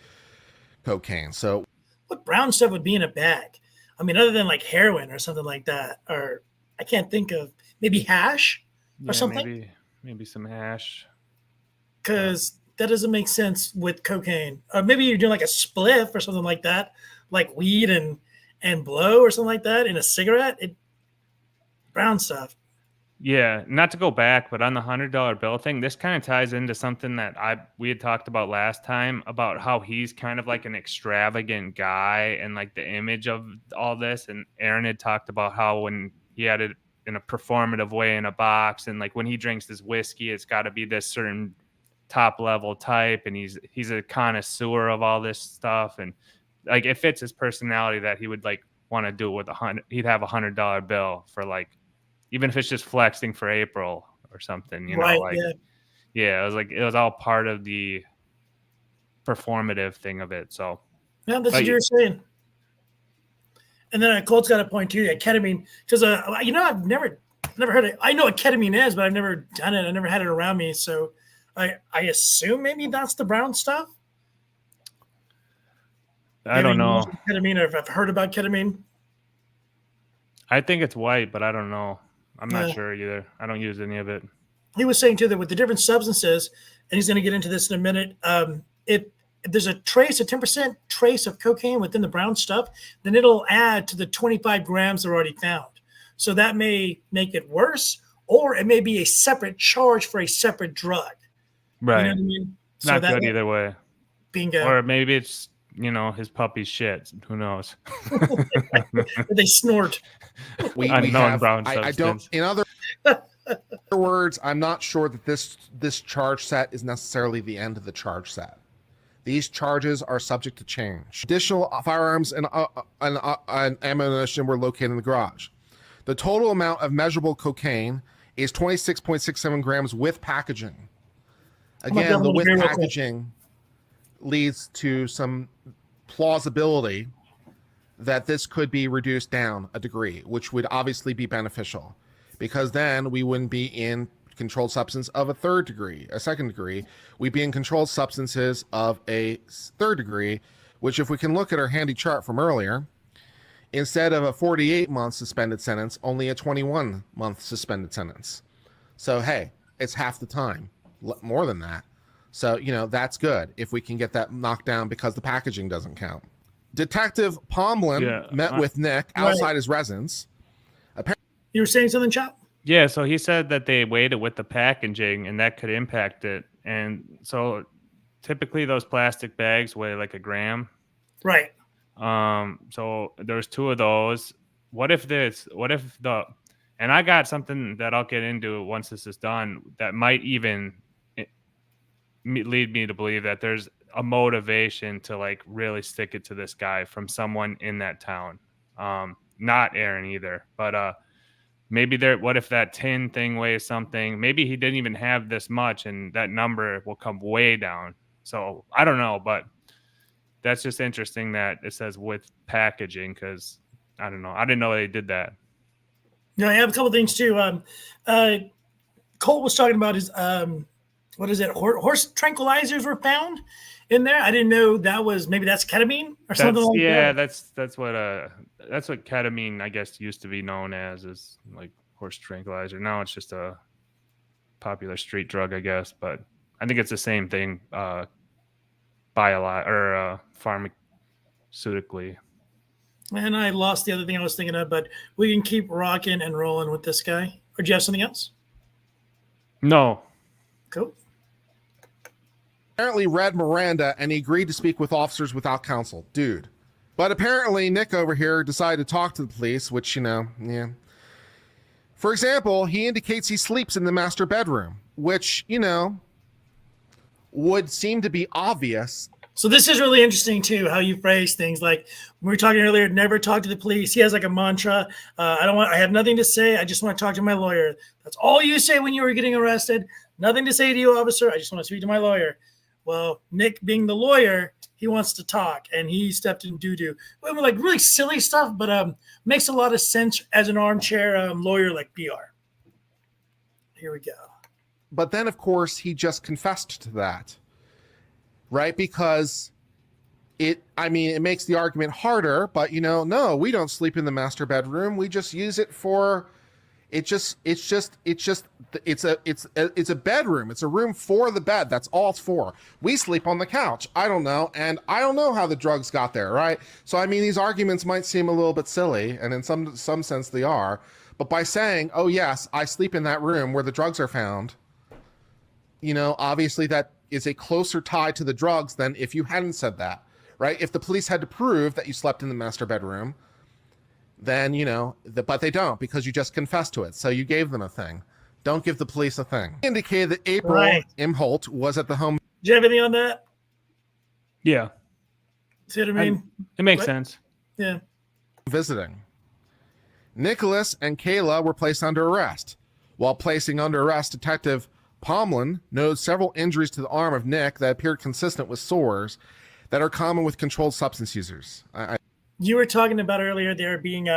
cocaine. So what brown stuff would be in a bag? I mean, other than like heroin or something like that, or I can't think of, maybe hash or something. Maybe some hash. Because that doesn't make sense with cocaine. Or maybe you're doing like a spliff or something like that, like weed and blow or something like that in a cigarette. Brown stuff. Yeah, not to go back, but on the $100 bill thing, this kind of ties into something that we had talked about last time, about how he's kind of like an extravagant guy and like the image of all this. And Aaron had talked about how when he had it in a performative way in a box, and like when he drinks this whiskey, it's got to be this certain top level type, and he's a connoisseur of all this stuff, and like it fits his personality that he would like want to do it with he'd have $100 bill for like, even if it's just flexing for April or something, you know, Right, like yeah, it was all part of the performative thing of it. So yeah, that's what you're saying. And then Colt's got a point too. Ketamine, because I've never heard it. I know what ketamine is, but I've never done it. I never had it around me, so I assume maybe that's the brown stuff. I don't know. Ketamine, or if I've heard about ketamine. I think it's white, but I don't know. I'm not sure either. I don't use any of it. He was saying too that with the different substances, and he's going to get into this in a minute. If there's a 10% trace of cocaine within the brown stuff, then it'll add to the 25 grams they're already found. So that may make it worse, or it may be a separate charge for a separate drug. Right. You know what I mean? So Not good either way. Bingo. Or maybe it's, his puppy's shit. Who knows? They snort. Unknown brown substance. I don't. In other words, I'm not sure that this charge set is necessarily the end of the charge set. These charges are subject to change. Additional firearms and ammunition were located in the garage. The total amount of measurable cocaine is 26.67 grams with packaging. Again, the with packaging leads to some plausibility that this could be reduced down a degree, which would obviously be beneficial, because then we wouldn't be in controlled substance of a second degree. We'd be in controlled substances of a third degree, which, if we can look at our handy chart from earlier, instead of a 48-month suspended sentence, only a 21-month suspended sentence. So, hey, it's half the time, more than that. So, that's good if we can get that knocked down, because the packaging doesn't count. Detective Pomlin met with Nick outside his residence. You were saying something, Chop? Yeah, so he said that they weighed it with the packaging, and that could impact it. And so typically those plastic bags weigh like a gram. Right. So there's 2 of those. What if And I got something that I'll get into once this is done that might even lead me to believe that there's a motivation to like really stick it to this guy from someone in that town. Not Aaron either, but maybe what if that tin thing weighs something? Maybe he didn't even have this much and that number will come way down. So I don't know, but that's just interesting that it says with packaging, because I don't know. I didn't know they did that. No, I have a couple things too. Colt was talking about his what is it? Horse tranquilizers were found in there. I didn't know that was that's ketamine or something like that. Yeah, that's what ketamine I guess used to be known as, is like horse tranquilizer. Now it's just a popular street drug, I guess. But I think it's the same thing, pharmaceutically. And I lost the other thing I was thinking of, but we can keep rocking and rolling with this guy. Or do you have something else? No. Cool. Apparently read Miranda and he agreed to speak with officers without counsel. Dude. But apparently Nick over here decided to talk to the police, which, yeah. For example, he indicates he sleeps in the master bedroom, which, would seem to be obvious. So this is really interesting too, how you phrase things. Like we were talking earlier, never talk to the police. He has like a mantra. I have nothing to say. I just want to talk to my lawyer. That's all you say when you were getting arrested. Nothing to say to you, officer. I just want to speak to my lawyer. Well, Nick being the lawyer, he wants to talk, and he stepped in doo-doo. Like really silly stuff, but makes a lot of sense as an armchair lawyer like BR. Here we go. But then, of course, he just confessed to that, right? Because it makes the argument harder, but no, we don't sleep in the master bedroom. We just use it for, it's a bedroom. It's a room for the bed. That's all it's for. We sleep on the couch. I don't know. And I don't know how the drugs got there, right? So, these arguments might seem a little bit silly, and in some sense they are. But by saying, oh yes, I sleep in that room where the drugs are found, obviously that is a closer tie to the drugs than if you hadn't said that, right? If the police had to prove that you slept in the master bedroom, then, but they don't, because you just confessed to it. So you gave them a thing. Don't give the police a thing. Indicated that April Imholte was at the home. Do you have anything on that? Yeah. See what I mean? It makes sense. Yeah. Visiting. Nicholas and Kayla were placed under arrest. While placing under arrest, Detective Pomlin noted several injuries to the arm of Nick that appeared consistent with sores that are common with controlled substance users. You were talking about earlier there being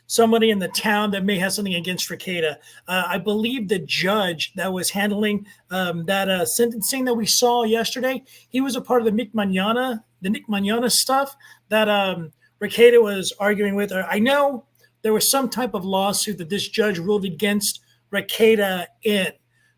somebody in the town that may have something against Rekieta. I believe the judge that was handling that sentencing that we saw yesterday, he was a part of the Nick Mañana stuff that Rekieta was arguing with. I know there was some type of lawsuit that this judge ruled against Rekieta in.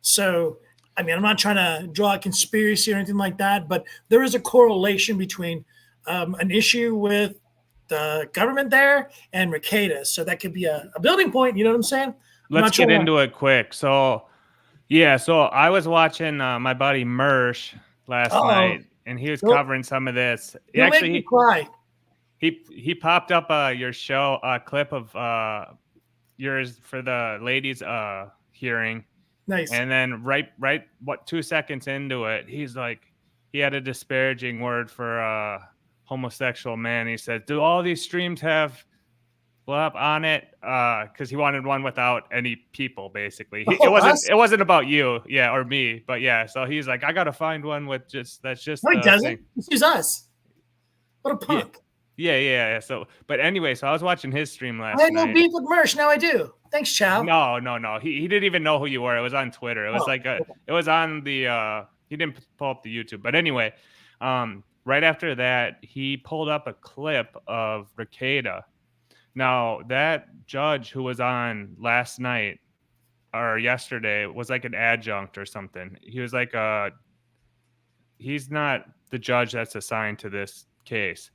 So, I'm not trying to draw a conspiracy or anything like that, but there is a correlation between an issue with the government there and Rekieta. So that could be a building point. You know what I'm saying? Let's get into it quick. So I was watching my buddy Mersh last night, and he was covering some of this. He cry. He popped up your show, a clip of yours for the ladies' hearing. Nice. And then right 2 seconds into it, he's like, he had a disparaging word for a homosexual man. He said, do all these streams have blah on it? Because he wanted one without any people, basically. It wasn't about you, or me, but yeah. So he's like, I gotta find one with that's just. No, he doesn't. He's us. What a punk. Yeah. So, but anyway, so I was watching his stream last night. I had no beef with Mersh. Now I do. Thanks, Chow. No. He didn't even know who you were. It was on Twitter. It was it was on the, he didn't pull up the YouTube. But anyway, right after that, he pulled up a clip of Rekieta. Now, that judge who was on last night or yesterday was like an adjunct or something. He was like he's not the judge that's assigned to this case,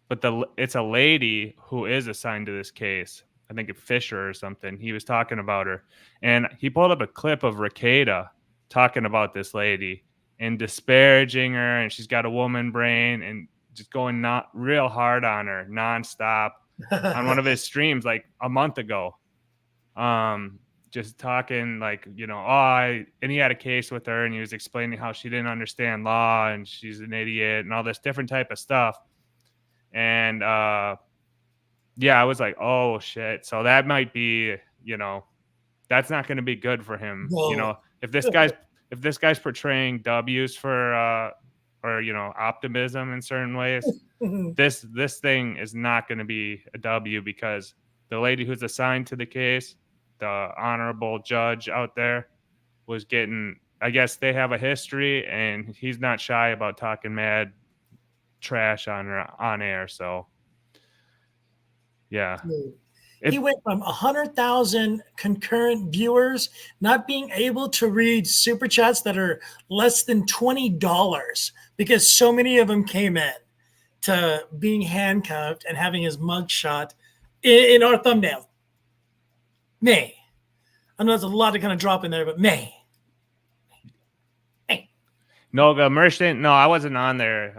but it's a lady who is assigned to this case. I think it's Fisher or something. He was talking about her, and he pulled up a clip of Rekieta talking about this lady and disparaging her, and she's got a woman brain, and just going not real hard on her nonstop on one of his streams like a month ago. just talking like, and he had a case with her and he was explaining how she didn't understand law and she's an idiot and all this different type of stuff. And I was like, oh shit. So that might be, that's not going to be good for him. No. If this guy's portraying W's for or optimism in certain ways, this thing is not going to be a W, because the lady who's assigned to the case, the honorable judge out there, was getting, I guess they have a history and he's not shy about talking mad trash on air. So yeah. He went from 100,000 concurrent viewers not being able to read super chats that are less than $20 because so many of them came in, to being handcuffed and having his mug shot in our thumbnail. May. I know there's a lot to kind of drop in there, but May. No, Mersh didn't. No, I wasn't on there.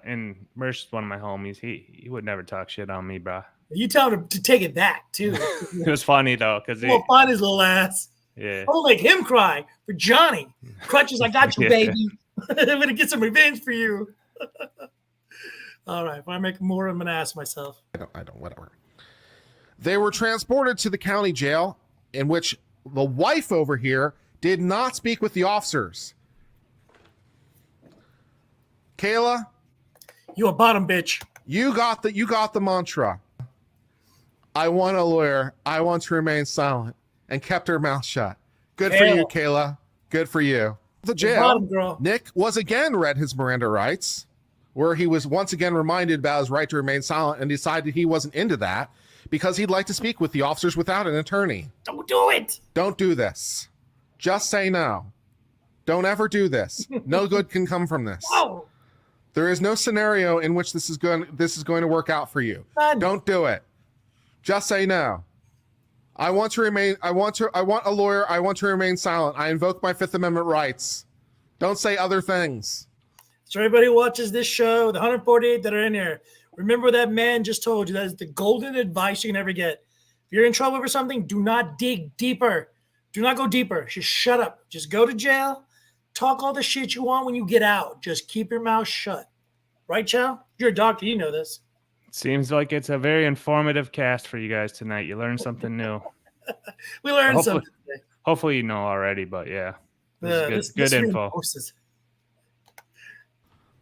And Mersh is one of my homies. He would never talk shit on me, bro. You tell him to take it back, too. It was funny, though, because we'll find his little ass. Yeah. I'll make him cry for Johnny. Crutches, I got you, baby. I'm going to get some revenge for you. All right. If I make more, I'm going to ask myself. I don't, whatever. They were transported to the county jail, in which the wife over here did not speak with the officers. Kayla, you a bottom bitch. You got the mantra. I want a lawyer. I want to remain silent, and kept her mouth shut. Good for you, Kayla. Good for you. The jail, Nick was again read his Miranda rights, where he was once again reminded about his right to remain silent and decided he wasn't into that because he'd like to speak with the officers without an attorney. Don't do it. Don't do this. Just say no. Don't ever do this. No good can come from this. Whoa. There is no scenario in which this is going to work out for you. Don't do it. Just say no. I want a lawyer. I want to remain silent. I invoke my Fifth Amendment rights. Don't say other things. So everybody who watches this show, the 148 that are in here, remember what that man just told you. That is the golden advice you can ever get. If you're in trouble for something, do not dig deeper. Do not go deeper. Just shut up. Just go to jail. Talk all the shit you want when you get out. Just keep your mouth shut. Right, Chow? You're a doctor. You know this. Seems like it's a very informative cast for you guys tonight. You learned something new. We learned something today. Hopefully you know already, but yeah. Good info.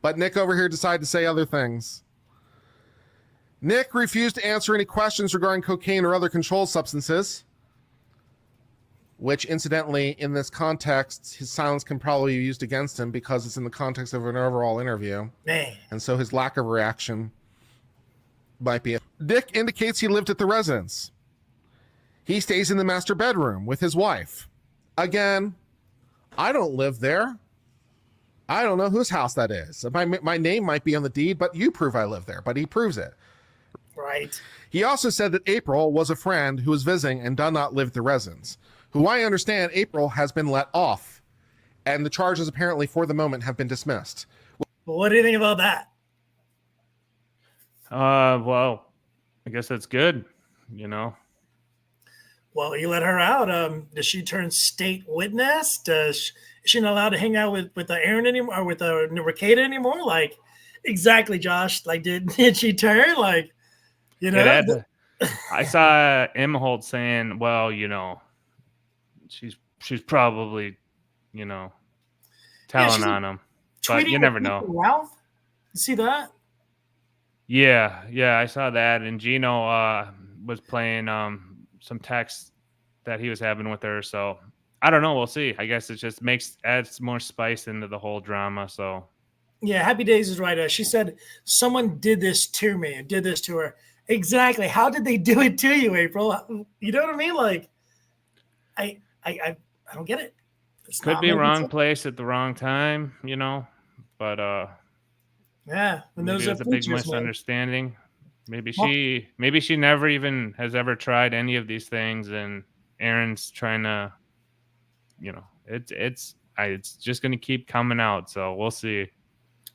But Nick over here decided to say other things. Nick refused to answer any questions regarding cocaine or other controlled substances, which incidentally, in this context, his silence can probably be used against him because it's in the context of an overall interview. Man. And so his lack of reaction might be. Nick indicates he lived at the residence. He stays in the master bedroom with his wife. Again, I don't live there. I don't know whose house that is. My name might be on the deed, but you prove I live there. But he proves it. Right. He also said that April was a friend who was visiting and did not live at the residence, who I understand April has been let off, and the charges apparently for the moment have been dismissed. Well, what do you think about that? Well, I guess that's good, Well, you let her out. Does she turn state witness? Is she not allowed to hang out with Aaron anymore, or with Rekieta anymore? Like, exactly, Josh. Like, did she turn? Like, I saw Imholte saying, well, she's probably, telling on him, but you never know. Ralph, you see that? Yeah, I saw that, and Gino was playing some text that he was having with her. So I don't know. We'll see. I guess it just adds more spice into the whole drama. So yeah, Happy Days is right. She said someone did this to me, did this to her. Exactly. How did they do it to you, April? You know what I mean? Like, I don't get it. Could be wrong place at the wrong time, but yeah, maybe it was a big misunderstanding. Maybe she never even has ever tried any of these things, and Aaron's trying to, it's just going to keep coming out. So we'll see.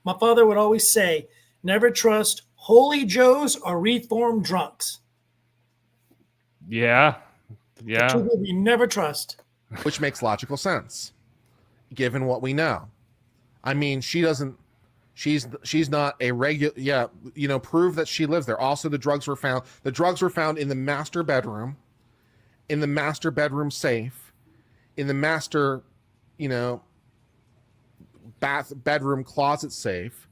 My father would always say, never trust holy Joes or reformed drunks. Yeah, Yeah. Two people you never trust. Which makes logical sense, given what we know. I mean, she doesn't. She's not a regular. Yeah, prove that she lives there. Also, the drugs were found. The drugs were found in the master bedroom, safe, in the master, bedroom closet safe.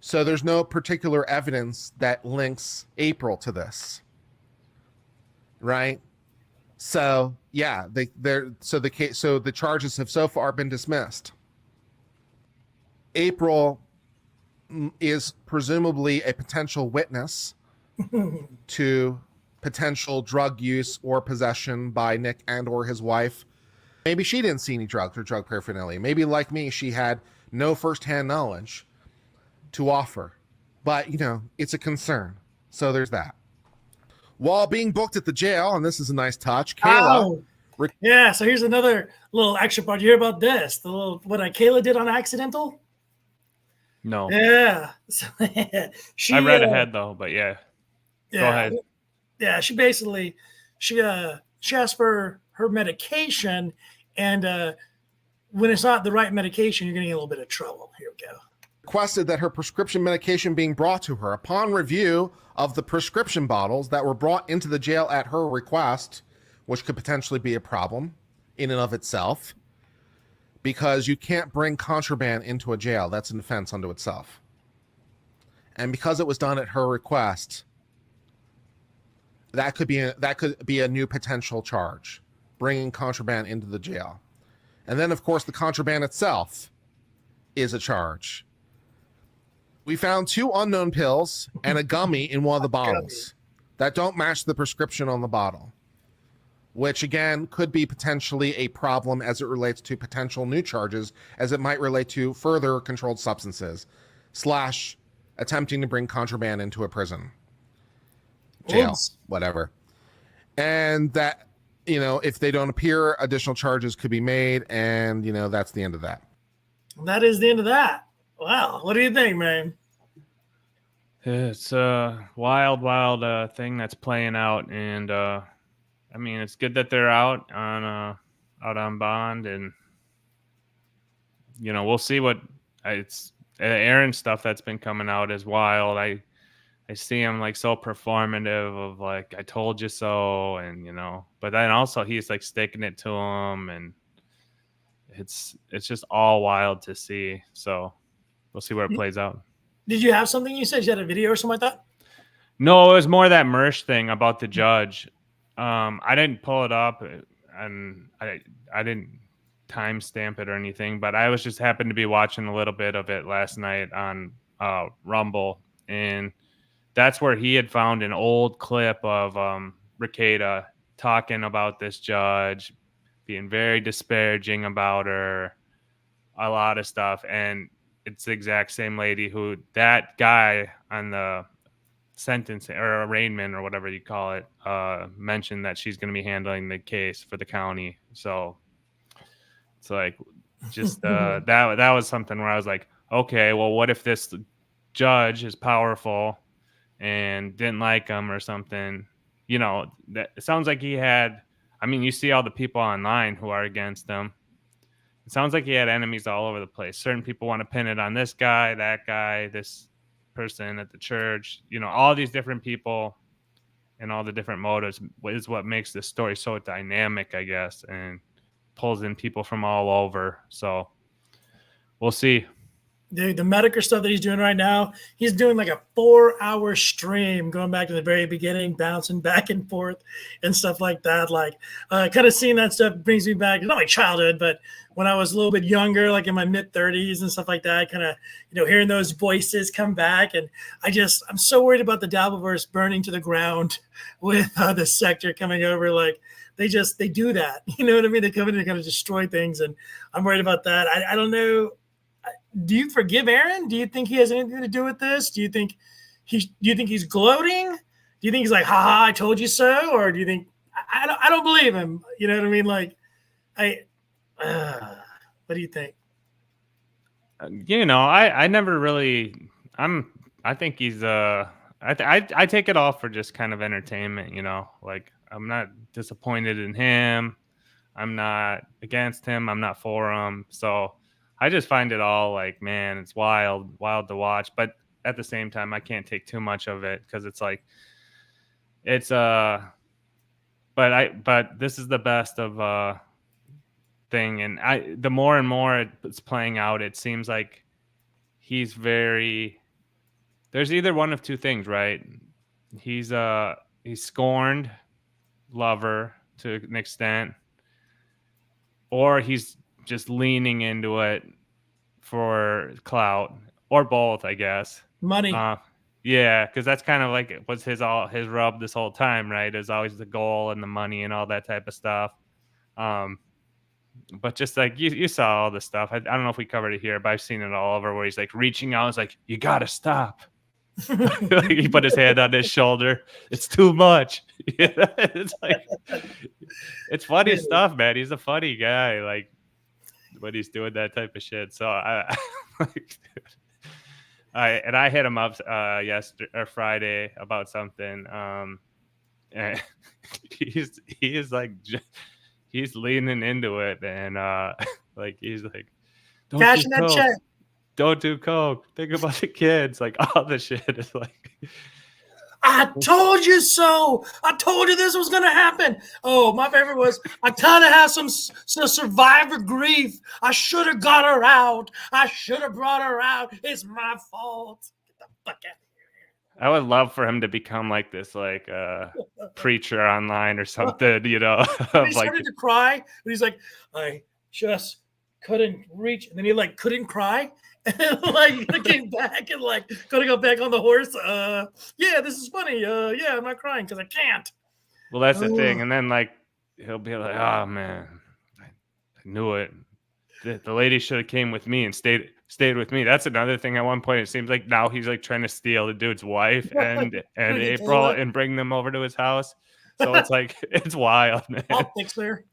So there's no particular evidence that links April to this, right? So yeah, the charges have so far been dismissed. April is presumably a potential witness to potential drug use or possession by Nick and or his wife. Maybe she didn't see any drugs or drug paraphernalia. Maybe like me, she had no firsthand knowledge to offer. But, it's a concern. So there's that. While being booked at the jail, and this is a nice touch, Kayla. Oh, yeah, so here's another little extra part. You hear about this? The little what Kayla did on Accidental? No. Yeah. So, I read ahead though, but yeah. Go ahead. Yeah, she basically she asked for her medication, and when it's not the right medication, you're getting a little bit of trouble. Here we go. Requested that her prescription medication being brought to her. Upon review of the prescription bottles that were brought into the jail at her request, which could potentially be a problem in and of itself, because you can't bring contraband into a jail. That's an offense unto itself. And because it was done at her request, that could be a new potential charge, bringing contraband into the jail. And then, of course, the contraband itself is a charge. We found 2 unknown pills and a gummy in one of the bottles that don't match the prescription on the bottle, which again could be potentially a problem as it relates to potential new charges, as it might relate to further controlled substances / attempting to bring contraband into a prison, jail, whatever. And that, if they don't appear, additional charges could be made, and that's the end of that. That is the end of that. Wow. What do you think, man? It's a wild thing that's playing out, and I mean, it's good that they're out on bond, and we'll see what it's. Aaron stuff that's been coming out is wild. I see him like so performative of like, I told you so, and but then also he's like sticking it to him, and it's just all wild to see. So we'll see where it plays out. Did you have something you said? You had a video or something like that? No, it was more that Mersh thing about the judge. I didn't pull it up, and I didn't timestamp it or anything, but I was just happened to be watching a little bit of it last night on Rumble, and that's where he had found an old clip of Rekieta talking about this judge, being very disparaging about her, a lot of stuff, and it's the exact same lady who that guy on the sentence or arraignment or whatever you call it mentioned that she's going to be handling the case for the county. So it's like just that was something where I was like, okay, well, what if this judge is powerful and didn't like him or something? That it sounds like he had. I mean, you see all the people online who are against him. It sounds like he had enemies all over the place. Certain people want to pin it on this guy, that guy, this person at the church, all these different people and all the different motives is what makes this story so dynamic, I guess, and pulls in people from all over. So we'll see. Dude, the Medicare stuff that he's doing right now, he's doing like a 4-hour stream going back to the very beginning, bouncing back and forth and stuff like that. Like, kind of seeing that stuff brings me back, not my childhood, but when I was a little bit younger, like in my mid-30s and stuff like that, kind of, hearing those voices come back. And I'm so worried about the Dabbleverse burning to the ground with the sector coming over. Like, they do that. You know what I mean? They come in and kind of destroy things. And I'm worried about that. I don't know. Do you forgive Aaron? Do you think he has anything to do with this? Do you think he's gloating? Do you think he's like, haha, I told you so? Or do you think I don't believe him? You know what I mean? Like, what do you think? I never really. I think he's I take it all for just kind of entertainment. Like not disappointed in him. I'm not against him. I'm not for him. So I just find it all like, man, it's wild to watch. But at the same time, I can't take too much of it because it's like, it's but this is the best of thing. And the more and more it's playing out, it seems like there's either one of two things, right? He's scorned lover to an extent, or he's just leaning into it for clout, or both, I guess. Money. Yeah, because that's kind of like was his rub this whole time, right? Is always the goal and the money and all that type of stuff. But just like you saw all the stuff. I don't know if we covered it here, but I've seen it all over where he's like reaching out. It's like, you gotta stop. He put his hand on his shoulder. It's too much. It's like, it's funny stuff, man. He's a funny guy, like when he's doing that type of shit. So I hit him up yesterday or Friday about something. And he's leaning into it, and like he's like, cashing that check. Don't do coke. Think about the kids. Like all the shit is like, I told you so. I told you this was gonna happen. Oh, my favorite was, I kind of have some survivor grief. I should have got her out. I should have brought her out. It's my fault. Get the fuck out. I would love for him to become like this, like preacher online or something, you know. He started to cry, but he's like, I just couldn't reach, and then he like couldn't cry, and like came back and like gonna go back on the horse. Yeah, this is funny. Yeah, I'm not crying because I can't. Well, that's the thing, and then like he'll be like, oh man, I knew it. The lady should have came with me and stayed with me. That's another thing. At one point, it seems like now he's like trying to steal the dude's wife and April and bring them over to his house. So it's like, it's wild, man. Optics there.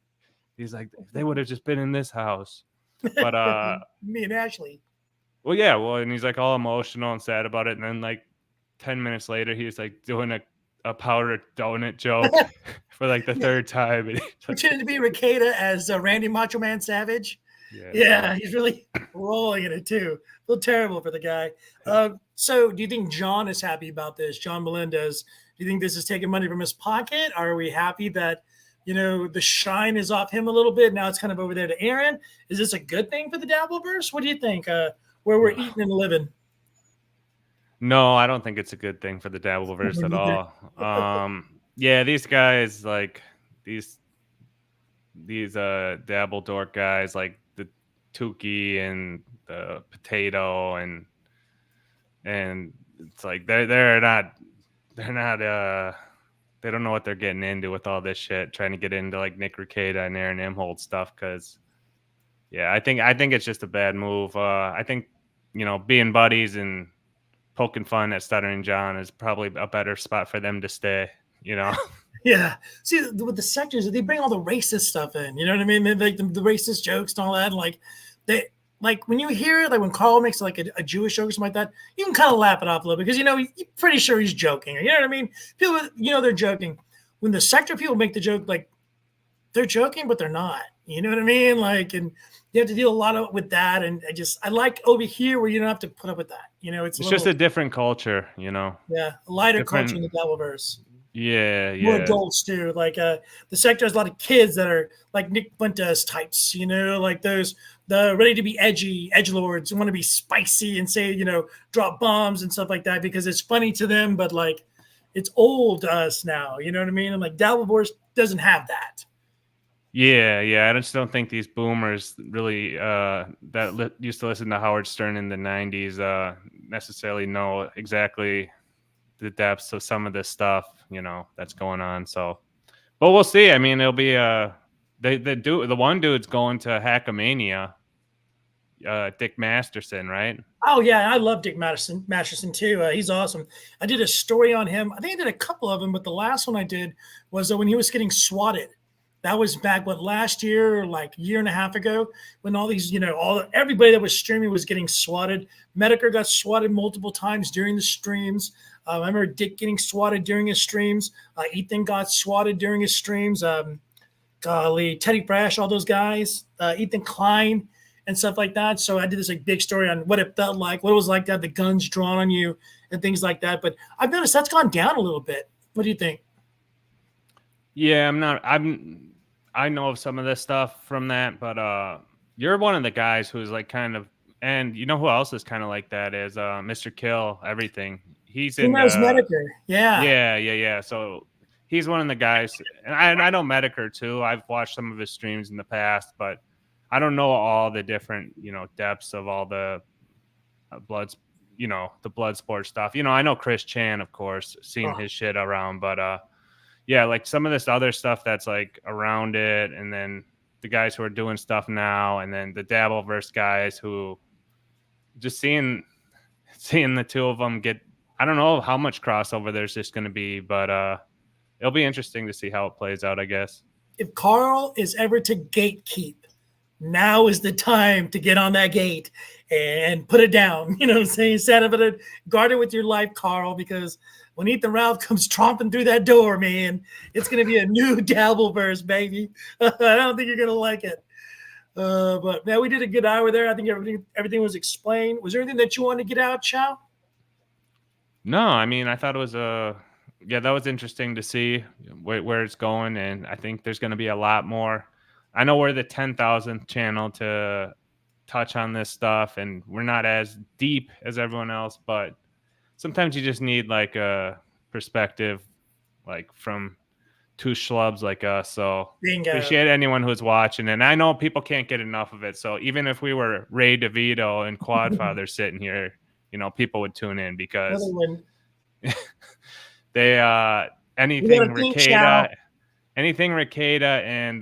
He's like, they would have just been in this house. But me and Ashley. Well, yeah. Well, and he's like all emotional and sad about it. And then like 10 minutes later, he's like doing a powdered donut joke for like the third time. And pretending to be Rekieta as Randy Macho Man Savage. Yeah, he's really rolling in it too. A little terrible for the guy. So do you think John is happy about this? John Melendez, do you think this is taking money from his pocket? Are we happy that, you know, the shine is off him a little bit? Now it's kind of over there to Aaron. Is this a good thing for the Dabbleverse? What do you think? Where we're eating and living? No, I don't think it's a good thing for the Dabbleverse at all. Yeah, these guys, like these Dabble Dork guys, like the Tukey and the Potato, and it's like they don't know what they're getting into with all this shit, trying to get into like Nick Rekieta and Aaron Imholte stuff. Because yeah, I think it's just a bad move. I think, you know, being buddies and poking fun at Stuttering John is probably a better spot for them to stay, you know. Yeah. See, with the sectors, they bring all the racist stuff in. You know what I mean? They like the racist jokes and all that. And like they, like when you hear it, like when Carl makes like a Jewish joke or something like that, you can kind of laugh it off a little because, you know, you're pretty sure he's joking. You know what I mean? People, you know, they're joking. When the sector people make the joke, like they're joking, but they're not. You know what I mean? Like, and you have to deal a lot with that. And I like over here where you don't have to put up with that. You know, it's just a different culture, you know? Yeah. A lighter culture in the Dabbleverse. Yeah. More adults too. Like the sector has a lot of kids that are like Nick Fuentes types, you know, like the ready to be edgy edgelords who want to be spicy and say, you know, drop bombs and stuff like that because it's funny to them, but like it's old to us now. You know what I mean? And like Dabbleverse doesn't have that. Yeah. I just don't think these boomers really that used to listen to Howard Stern in the 90s necessarily know exactly the depths of some of this stuff, you know, that's going on. So, but we'll see. I mean, it'll be the one dude's going to Hackamania, Dick Masterson, right? Oh yeah, I love Dick Masterson too. He's awesome. I did a story on him. I think I did a couple of them, but the last one I did was when he was getting swatted. That was back last year, like year and a half ago, when all these, everybody that was streaming was getting swatted. Medicare got swatted multiple times during the streams. I remember Dick getting swatted during his streams. Ethan got swatted during his streams. Golly, Teddy Brash, all those guys, Ethan Klein, and stuff like that. So I did this big story on what it felt like, what it was like to have the guns drawn on you, and things like that. But I've noticed that's gone down a little bit. What do you think? Yeah, I know of some of this stuff from that, but you're one of the guys who's like kind of, and you know who else is kind of like that is Mr. Kill Everything. He's in Medicare. Yeah. Yeah. So he's one of the guys, and I know Medicare too. I've watched some of his streams in the past, but I don't know all the different, depths of all the the blood sport stuff. I know Chris Chan, of course, seen his shit around, but yeah, like some of this other stuff that's like around it, and then the guys who are doing stuff now, and then the Dabbleverse guys who just seeing the two of them get, I don't know how much crossover there's just going to be, but it'll be interesting to see how it plays out, I guess. If Carl is ever to gatekeep, now is the time to get on that gate and put it down. You know what I'm saying? Stand up and guard it with your life, Carl, because when Ethan Ralph comes tromping through that door, man, it's going to be a new Dabbleverse, baby. I don't think you're going to like it. But, man, we did a good hour there. I think everything was explained. Was there anything that you wanted to get out, Chow? No, I mean, I thought it was that was interesting to see where it's going, and I think there's going to be a lot more. I know we're the 10,000th channel to touch on this stuff, and we're not as deep as everyone else, but sometimes you just need like a perspective, like from two schlubs like us. So Bingo. Appreciate anyone who's watching, and I know people can't get enough of it. So even if we were Ray DeVito and Quadfather sitting here, people would tune in because they anything Rekieta and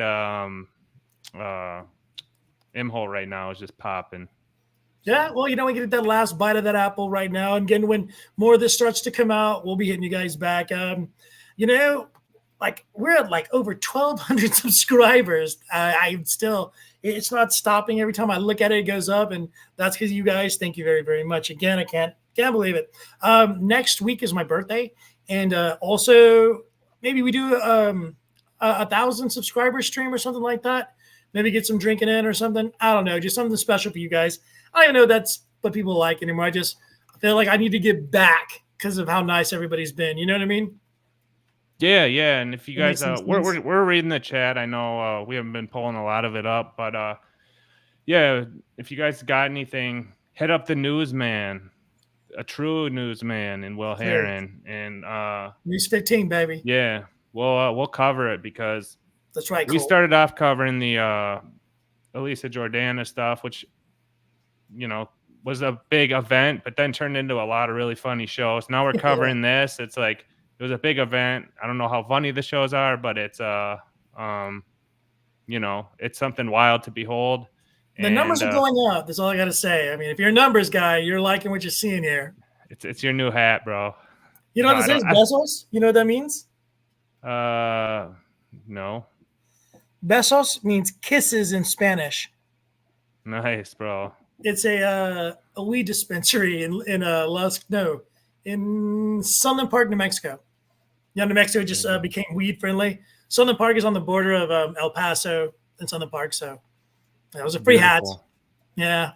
Imholte right now is just popping. Yeah, well, we get that last bite of that apple right now. And again, when more of this starts to come out, we'll be hitting you guys back. We're at like over 1,200 subscribers. It's not stopping. Every time I look at it, it goes up. And that's because you guys, thank you very, very much. Again, I can't believe it. Next week is my birthday. And also maybe we do a 1,000 subscriber stream or something like that. Maybe get some drinking in or something. I don't know. Just something special for you guys. I don't even know that's what people like anymore. I feel like I need to give back because of how nice everybody's been. You know what I mean? Yeah. And if you guys, we're reading the chat. I know we haven't been pulling a lot of it up, but yeah, if you guys got anything, hit up the newsman, a true newsman in Will Heron, and News 15, baby. Yeah, we'll cover it because that's right. We started off covering the Elisa Jordana stuff, which was a big event, but then turned into a lot of really funny shows. Now we're covering this. It's like it was a big event. I don't know how funny the shows are, but it's it's something wild to behold. The numbers are going up. That's all I got to say. I mean, if you're a numbers guy, you're liking what you're seeing here. It's your new hat, bro. You know what this is? Besos? You know what that means? No. Besos means kisses in Spanish. Nice, bro. It's a weed dispensary in Sunland Park, New Mexico. New Mexico just became weed friendly. Sunland Park is on the border of El Paso and Sunland Park, so that was a free hat. Yeah.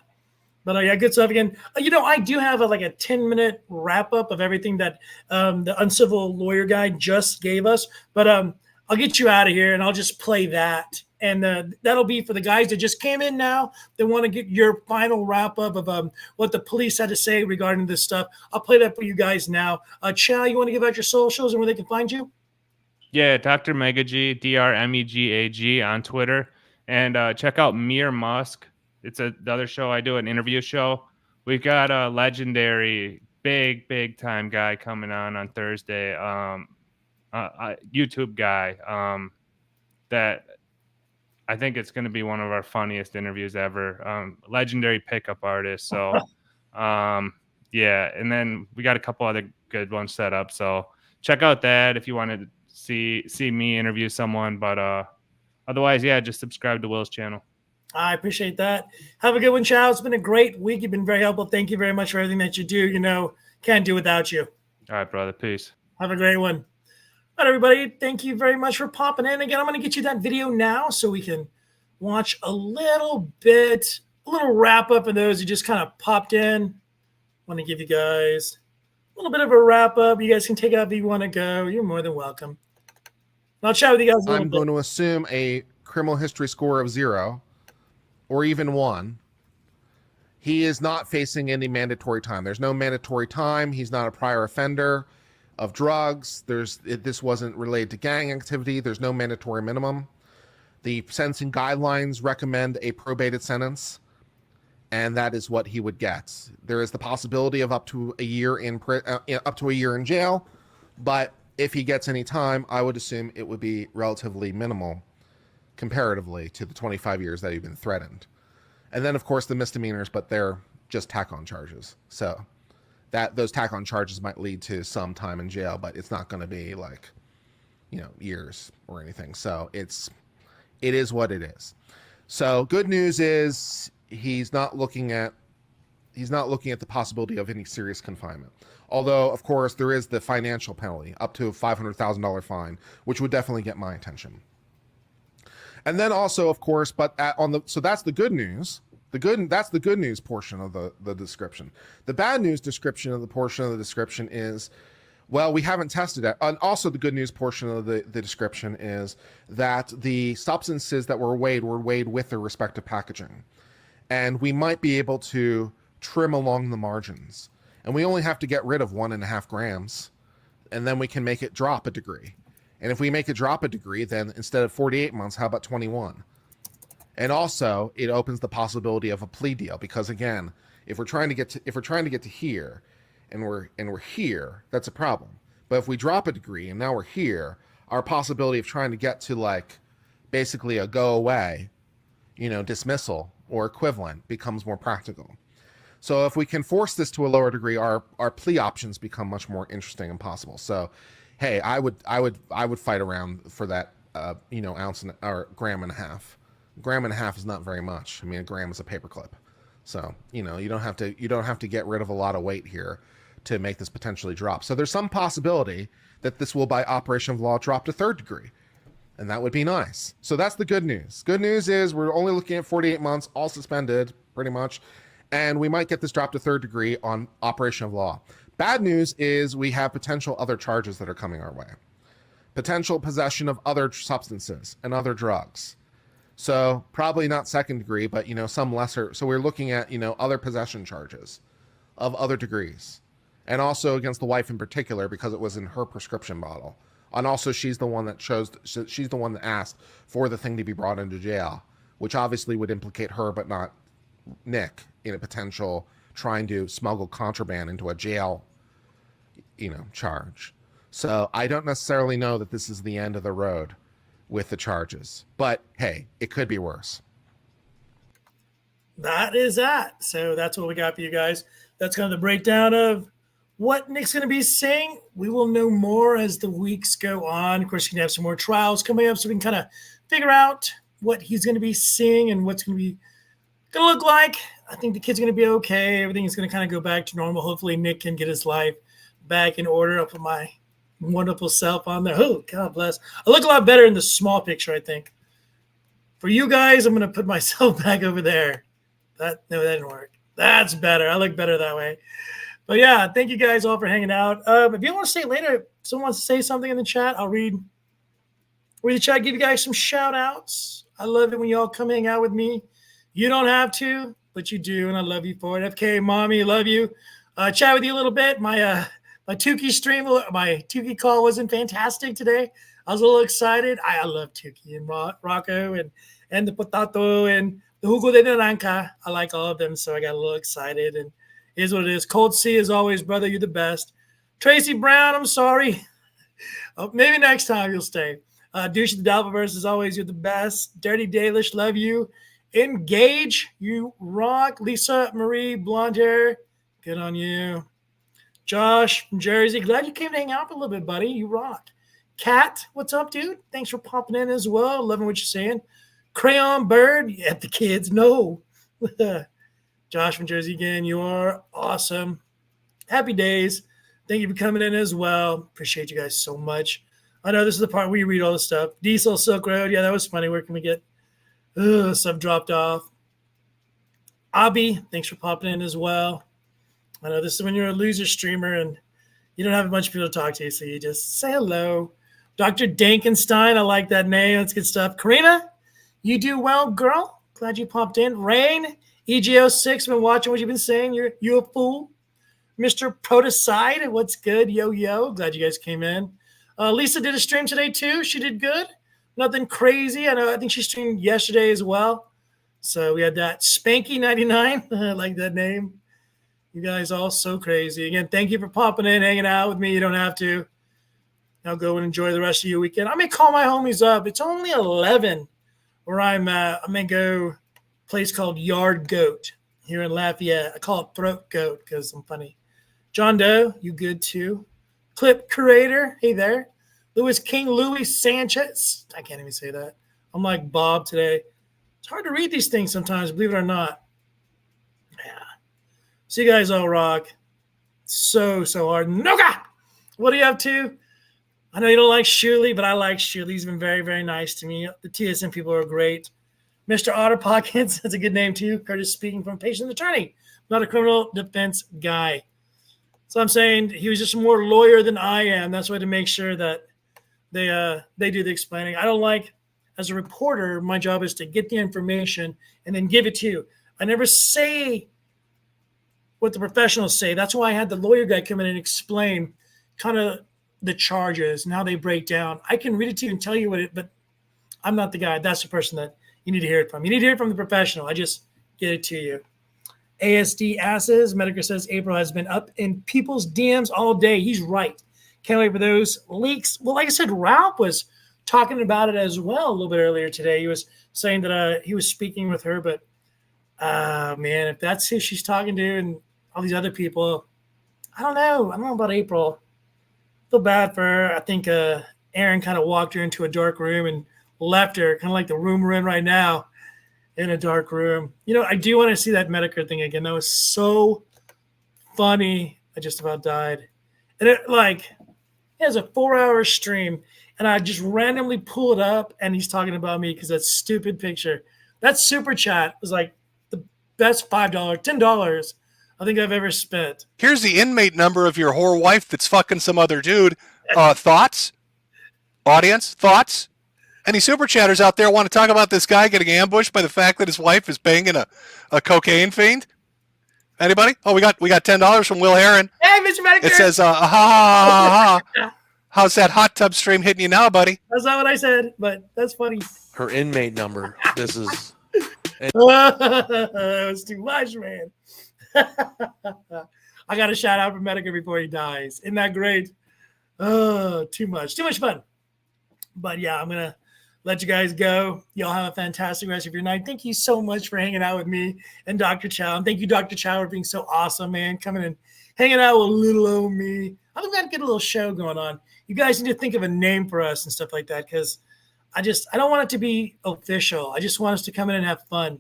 But yeah, good stuff again. I do have a 10-minute wrap up of everything that the Uncivil Lawyer guy just gave us. But I'll get you out of here and I'll just play that. And that'll be for the guys that just came in now. They want to get your final wrap up of what the police had to say regarding this stuff. I'll play that for you guys now. Chow, you want to give out your socials and where they can find you? Yeah, Dr. Megag, DrMegag on Twitter. And check out Mere Musk. It's the other show I do, an interview show. We've got a legendary, big time guy coming on Thursday. YouTube guy that I think it's going to be one of our funniest interviews ever. Legendary pickup artist. So, yeah. And then we got a couple other good ones set up. So check out that if you want to see me interview someone. But otherwise, yeah, just subscribe to Will's channel. I appreciate that. Have a good one, Chow. It's been a great week. You've been very helpful. Thank you very much for everything that you do. You know, can't do without you. All right, brother. Peace. Have a great one. All right, everybody. Thank you very much for popping in. Again, I'm going to get you that video now so we can watch a little wrap up of those who just kind of popped in. I want to give you guys a little bit of a wrap up. You guys can take it out if you want to go. You're more than welcome. I'll chat with you guys a little I'm bit. going to assume a criminal history score of 0 or even 1. He is not facing any mandatory time. There's no mandatory time. He's not a prior offender of drugs. This wasn't related to gang activity. There's no mandatory minimum. The sentencing guidelines recommend a probated sentence, and that is what he would get. There is the possibility of up to a year in jail, but if he gets any time, I would assume it would be relatively minimal comparatively to the 25 years that he's been threatened. And then, of course, the misdemeanors, but they're just tack-on charges. So those tack-on charges might lead to some time in jail, but it's not going to be like, years or anything. So it is what it is. So good news is he's not looking at the possibility of any serious confinement. Although, of course, there is the financial penalty, up to a $500,000 fine, which would definitely get my attention. And then also, of course, so that's the good news. That's the good news portion of the description. The bad news description of the portion of the description is, well, we haven't tested it. And also the good news portion of the description is that the substances that were weighed with their respective packaging. And we might be able to trim along the margins. And we only have to get rid of 1.5 grams, and then we can make it drop a degree. And if we make it drop a degree, then instead of 48 months, how about 21? And also, it opens the possibility of a plea deal, because again, if we're trying to get to here, and we're here, that's a problem. But if we drop a degree and now we're here, our possibility of trying to get to basically a go away, dismissal or equivalent becomes more practical. So if we can force this to a lower degree, our plea options become much more interesting and possible. So, hey, I would fight around for that, ounce or gram and a half. Gram and a half is not very much. I mean, a gram is a paperclip. So, you don't have to get rid of a lot of weight here to make this potentially drop. So there's some possibility that this will, by operation of law, drop to 3rd degree. And that would be nice. So that's the good news. Good news is we're only looking at 48 months, all suspended, pretty much. And we might get this dropped to 3rd degree on operation of law. Bad news is we have potential other charges that are coming our way. Potential possession of other substances and other drugs. So probably not 2nd degree, but, some lesser. So we're looking at, other possession charges of other degrees. And also against the wife in particular, because it was in her prescription bottle. And also she's the one that asked for the thing to be brought into jail, which obviously would implicate her, but not Nick, in a potential trying to smuggle contraband into a jail, charge. So I don't necessarily know that this is the end of the road with the charges, but hey, it could be worse. That is that. So that's what we got for you guys. That's kind of the breakdown of what Nick's going to be saying. We will know more as the weeks go on. Of course, you're going to have some more trials coming up, so we can kind of figure out what he's going to be seeing and what's going to look like. I think the kid's going to be okay. Everything is going to kind of go back to normal. Hopefully, Nick can get his life back in order. I'll put my wonderful self on there. Oh, God bless. I look a lot better in the small picture, I think. For you guys, I'm going to put myself back over there. No, that didn't work. That's better. I look better that way. But yeah, thank you guys all for hanging out. If you want to say later, if someone wants to say something in the chat, I'll read the chat, give you guys some shout outs. I love it when y'all come hang out with me. You don't have to, but you do, and I love you for it. FK, mommy, love you. Chat with you a little bit. My Tukey stream, my Tukey call wasn't fantastic today. I was a little excited. I love Tukey and Rocco and the Potato and the Jugo de Naranja. I like all of them, so I got a little excited. And it is what it is. Cold C, as always, brother. You're the best. Tracy Brown, I'm sorry. Oh, maybe next time you'll stay. Douche the Dalverse, as always, you're the best. Dirty Dalish, love you. Engage, you rock. Lisa Marie, blonde hair, good on you. Josh from Jersey, glad you came to hang out for a little bit, buddy. You rock. Cat, what's up, dude? Thanks for popping in as well. Loving what you're saying. Crayon Bird, at the kids, no. Josh from Jersey again, you are awesome. Happy days. Thank you for coming in as well. Appreciate you guys so much. I know this is the part where you read all the stuff. Diesel Silk Road, yeah, that was funny. Where can we get stuff dropped off? Abby, thanks for popping in as well. I know this is when you're a loser streamer and you don't have a bunch of people to talk to, so you just say hello. Dr. Dankenstein, I like that name. That's good stuff. Karina, you do well, girl. Glad you popped in. Rain, EGO6, been watching what you've been saying. You a fool. Mr. Protocide, what's good? Yo. Glad you guys came in. Lisa did a stream today, too. She did good. Nothing crazy. I think she streamed yesterday as well. So we had that. Spanky99, I like that name. You guys all so crazy. Again, thank you for popping in, hanging out with me. You don't have to. Now go and enjoy the rest of your weekend. I may call my homies up. It's only 11 where I'm at. I may go a place called Yard Goat here in Lafayette. I call it Throat Goat because I'm funny. John Doe, you good too. Clip Curator, hey there. Louis King, Louis Sanchez. I can't even say that. I'm like Bob today. It's hard to read these things sometimes, believe it or not. Yeah. So you guys all rock. So hard. Noga! What are you up to? I know you don't like Shirley, but I like Shirley. He's been very, very nice to me. The TSM people are great. Mr. Otter Pockets, that's a good name too. Curtis speaking from patient attorney, not a criminal defense guy. So I'm saying he was just more lawyer than I am. That's why to make sure that they do the explaining. I don't like, as a reporter, my job is to get the information and then give it to you. I never say what the professionals say. That's why I had the lawyer guy come in and explain kind of the charges and how they break down. I can read it to you and tell you what it, but I'm not the guy. That's the person that you need to hear it from. You need to hear it from the professional. I just get it to you. ASD asses. Medicare says April has been up in people's DMs all day. He's right. Can't wait for those leaks. Well, like I said, Ralph was talking about it as well a little bit earlier today. He was saying that he was speaking with her, but man, if that's who she's talking to and all these other people, I don't know. I don't know about April. I feel bad for her. I think Aaron kind of walked her into a dark room and left her, kind of like the room we're in right now, in a dark room. You know, I do want to see that Medicare thing again. That was so funny. I just about died. And it has a 4-hour stream, and I just randomly pull it up, and he's talking about me because that stupid picture. That super chat was like the best $5, $10 I think I've ever spent. Here's the inmate number of your whore wife that's fucking some other dude. Thoughts? Audience, thoughts? Any super chatters out there want to talk about this guy getting ambushed by the fact that his wife is banging a cocaine fiend? Anybody? Oh, we got $10 from Will Heron. Hey, Mr. Medicare. It says, ha ha ha ha. How's that hot tub stream hitting you now, buddy? That's not what I said, but that's funny. Her inmate number. This is. That was too much, man. I got a shout out for Medicare before he dies. Isn't that great? Oh, too much fun. But yeah, I'm gonna let you guys go. Y'all have a fantastic rest of your night. Thank you so much for hanging out with me and Dr. Chow. And thank you, Dr. Chow, for being so awesome, man. Coming and hanging out with little old me. I think we got to get a little show going on. You guys need to think of a name for us and stuff like that, because I don't want it to be official. I just want us to come in and have fun.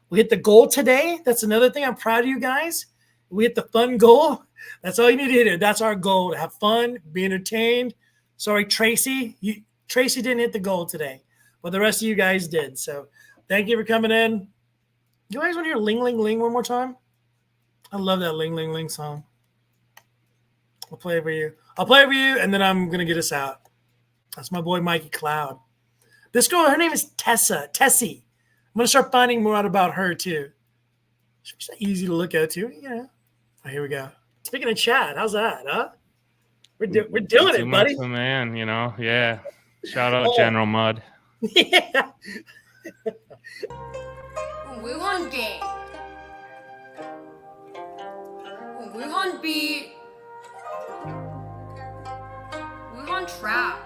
We hit the goal today. That's another thing. I'm proud of you guys. We hit the fun goal. That's all you need to hit. That's our goal, to have fun, be entertained. Sorry, Tracy. Tracy didn't hit the goal today, but the rest of you guys did. So thank you for coming in. You guys want to hear Ling Ling Ling one more time? I love that Ling Ling Ling song. I'll play it for you. And then I'm going to get us out. That's my boy Mikey Cloud. This girl, her name is Tessie. I'm going to start finding more out about her, too. She's easy to look at, too. Yeah. Oh, here we go. Speaking of chat, how's that, huh? We're doing it, buddy. Man, yeah. Shout out General Mud. Yeah. We want game. We want beat. We want trap.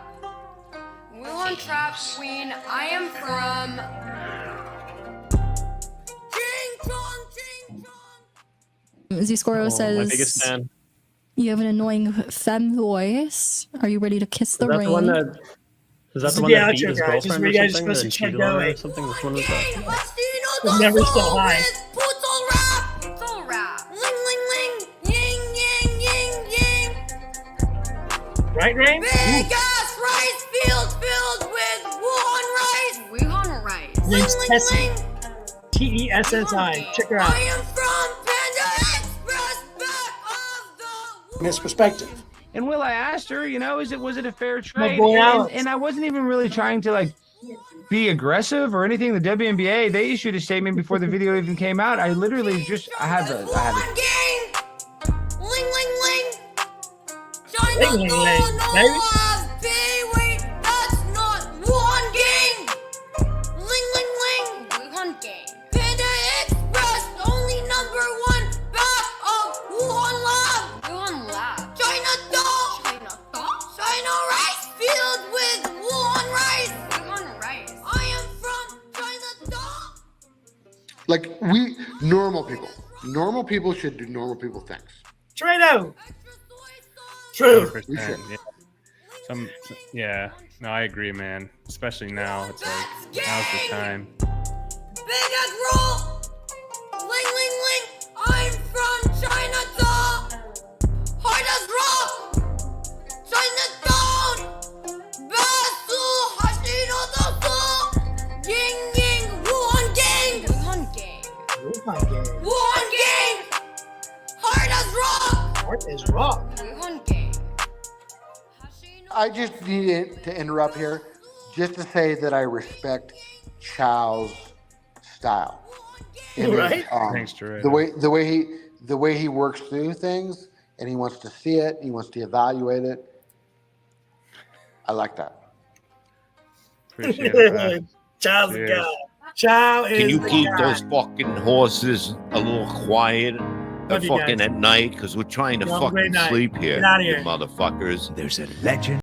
We want trap queen. I am from Zscoro says, my biggest fan. You have an annoying femme voice. Are you ready to kiss the Is that ring? the one that? Is that This the is one the that beat outro, his guys. This is girlfriend where or you guys are something? supposed And to cheated keep on her or going. something? Which one was that? It's never so high. Puzzle rap. Ling ling ling. Ying ying ying ying. Right, Rain? Big ass rice field filled with Wuhan rice. Wuhan rice. Her name's Ling, Tessie. ling, ling. Tessi. Check her out. I am from Panda Express, back of the Miss Perspective. And Will, I asked her, was it a fair My trade? boy And, Alex. and I wasn't even really trying to like be aggressive or anything. The WNBA, they issued a statement before the video even came out. I literally just I had a gang. Ling ling ling. Ling, ling, ling, baby. Wait, that's not Wuhan gang. Ling ling ling. Wuhan gang. Panda Express, only #1 back of Wuhan lab. Wuhan lab. China doll. China doll. China rice field with Wuhan rice. Wuhan rice. I am from China doll. Like normal people should do normal people things. Trado. True. 100%, yeah. Yeah. No, I agree, man. Especially now. It's like, now's the time. Big egg roll. Ling ling ling. I'm from China doll. Hard as rock. Chinatown. Basu Hashino Dosu. Ying ying. Wuhan gang. Wuhan gang. Wuhan gang. Wuhan gang. Hard as rock. Hard as rock. Wuhan gang. I just needed to interrupt here just to say that I respect Chow's style. Right? Thanks, Drew. The way he works through things, and he wants to see it, he wants to evaluate it. I like that. Appreciate it, man. Chow's the Cheers. guy. Chow is Can you the keep guy. those fucking horses a little quiet? Love you guys. Fucking at night, because we're trying to Have a great fucking night. sleep here, Get outta you here. motherfuckers. There's a legend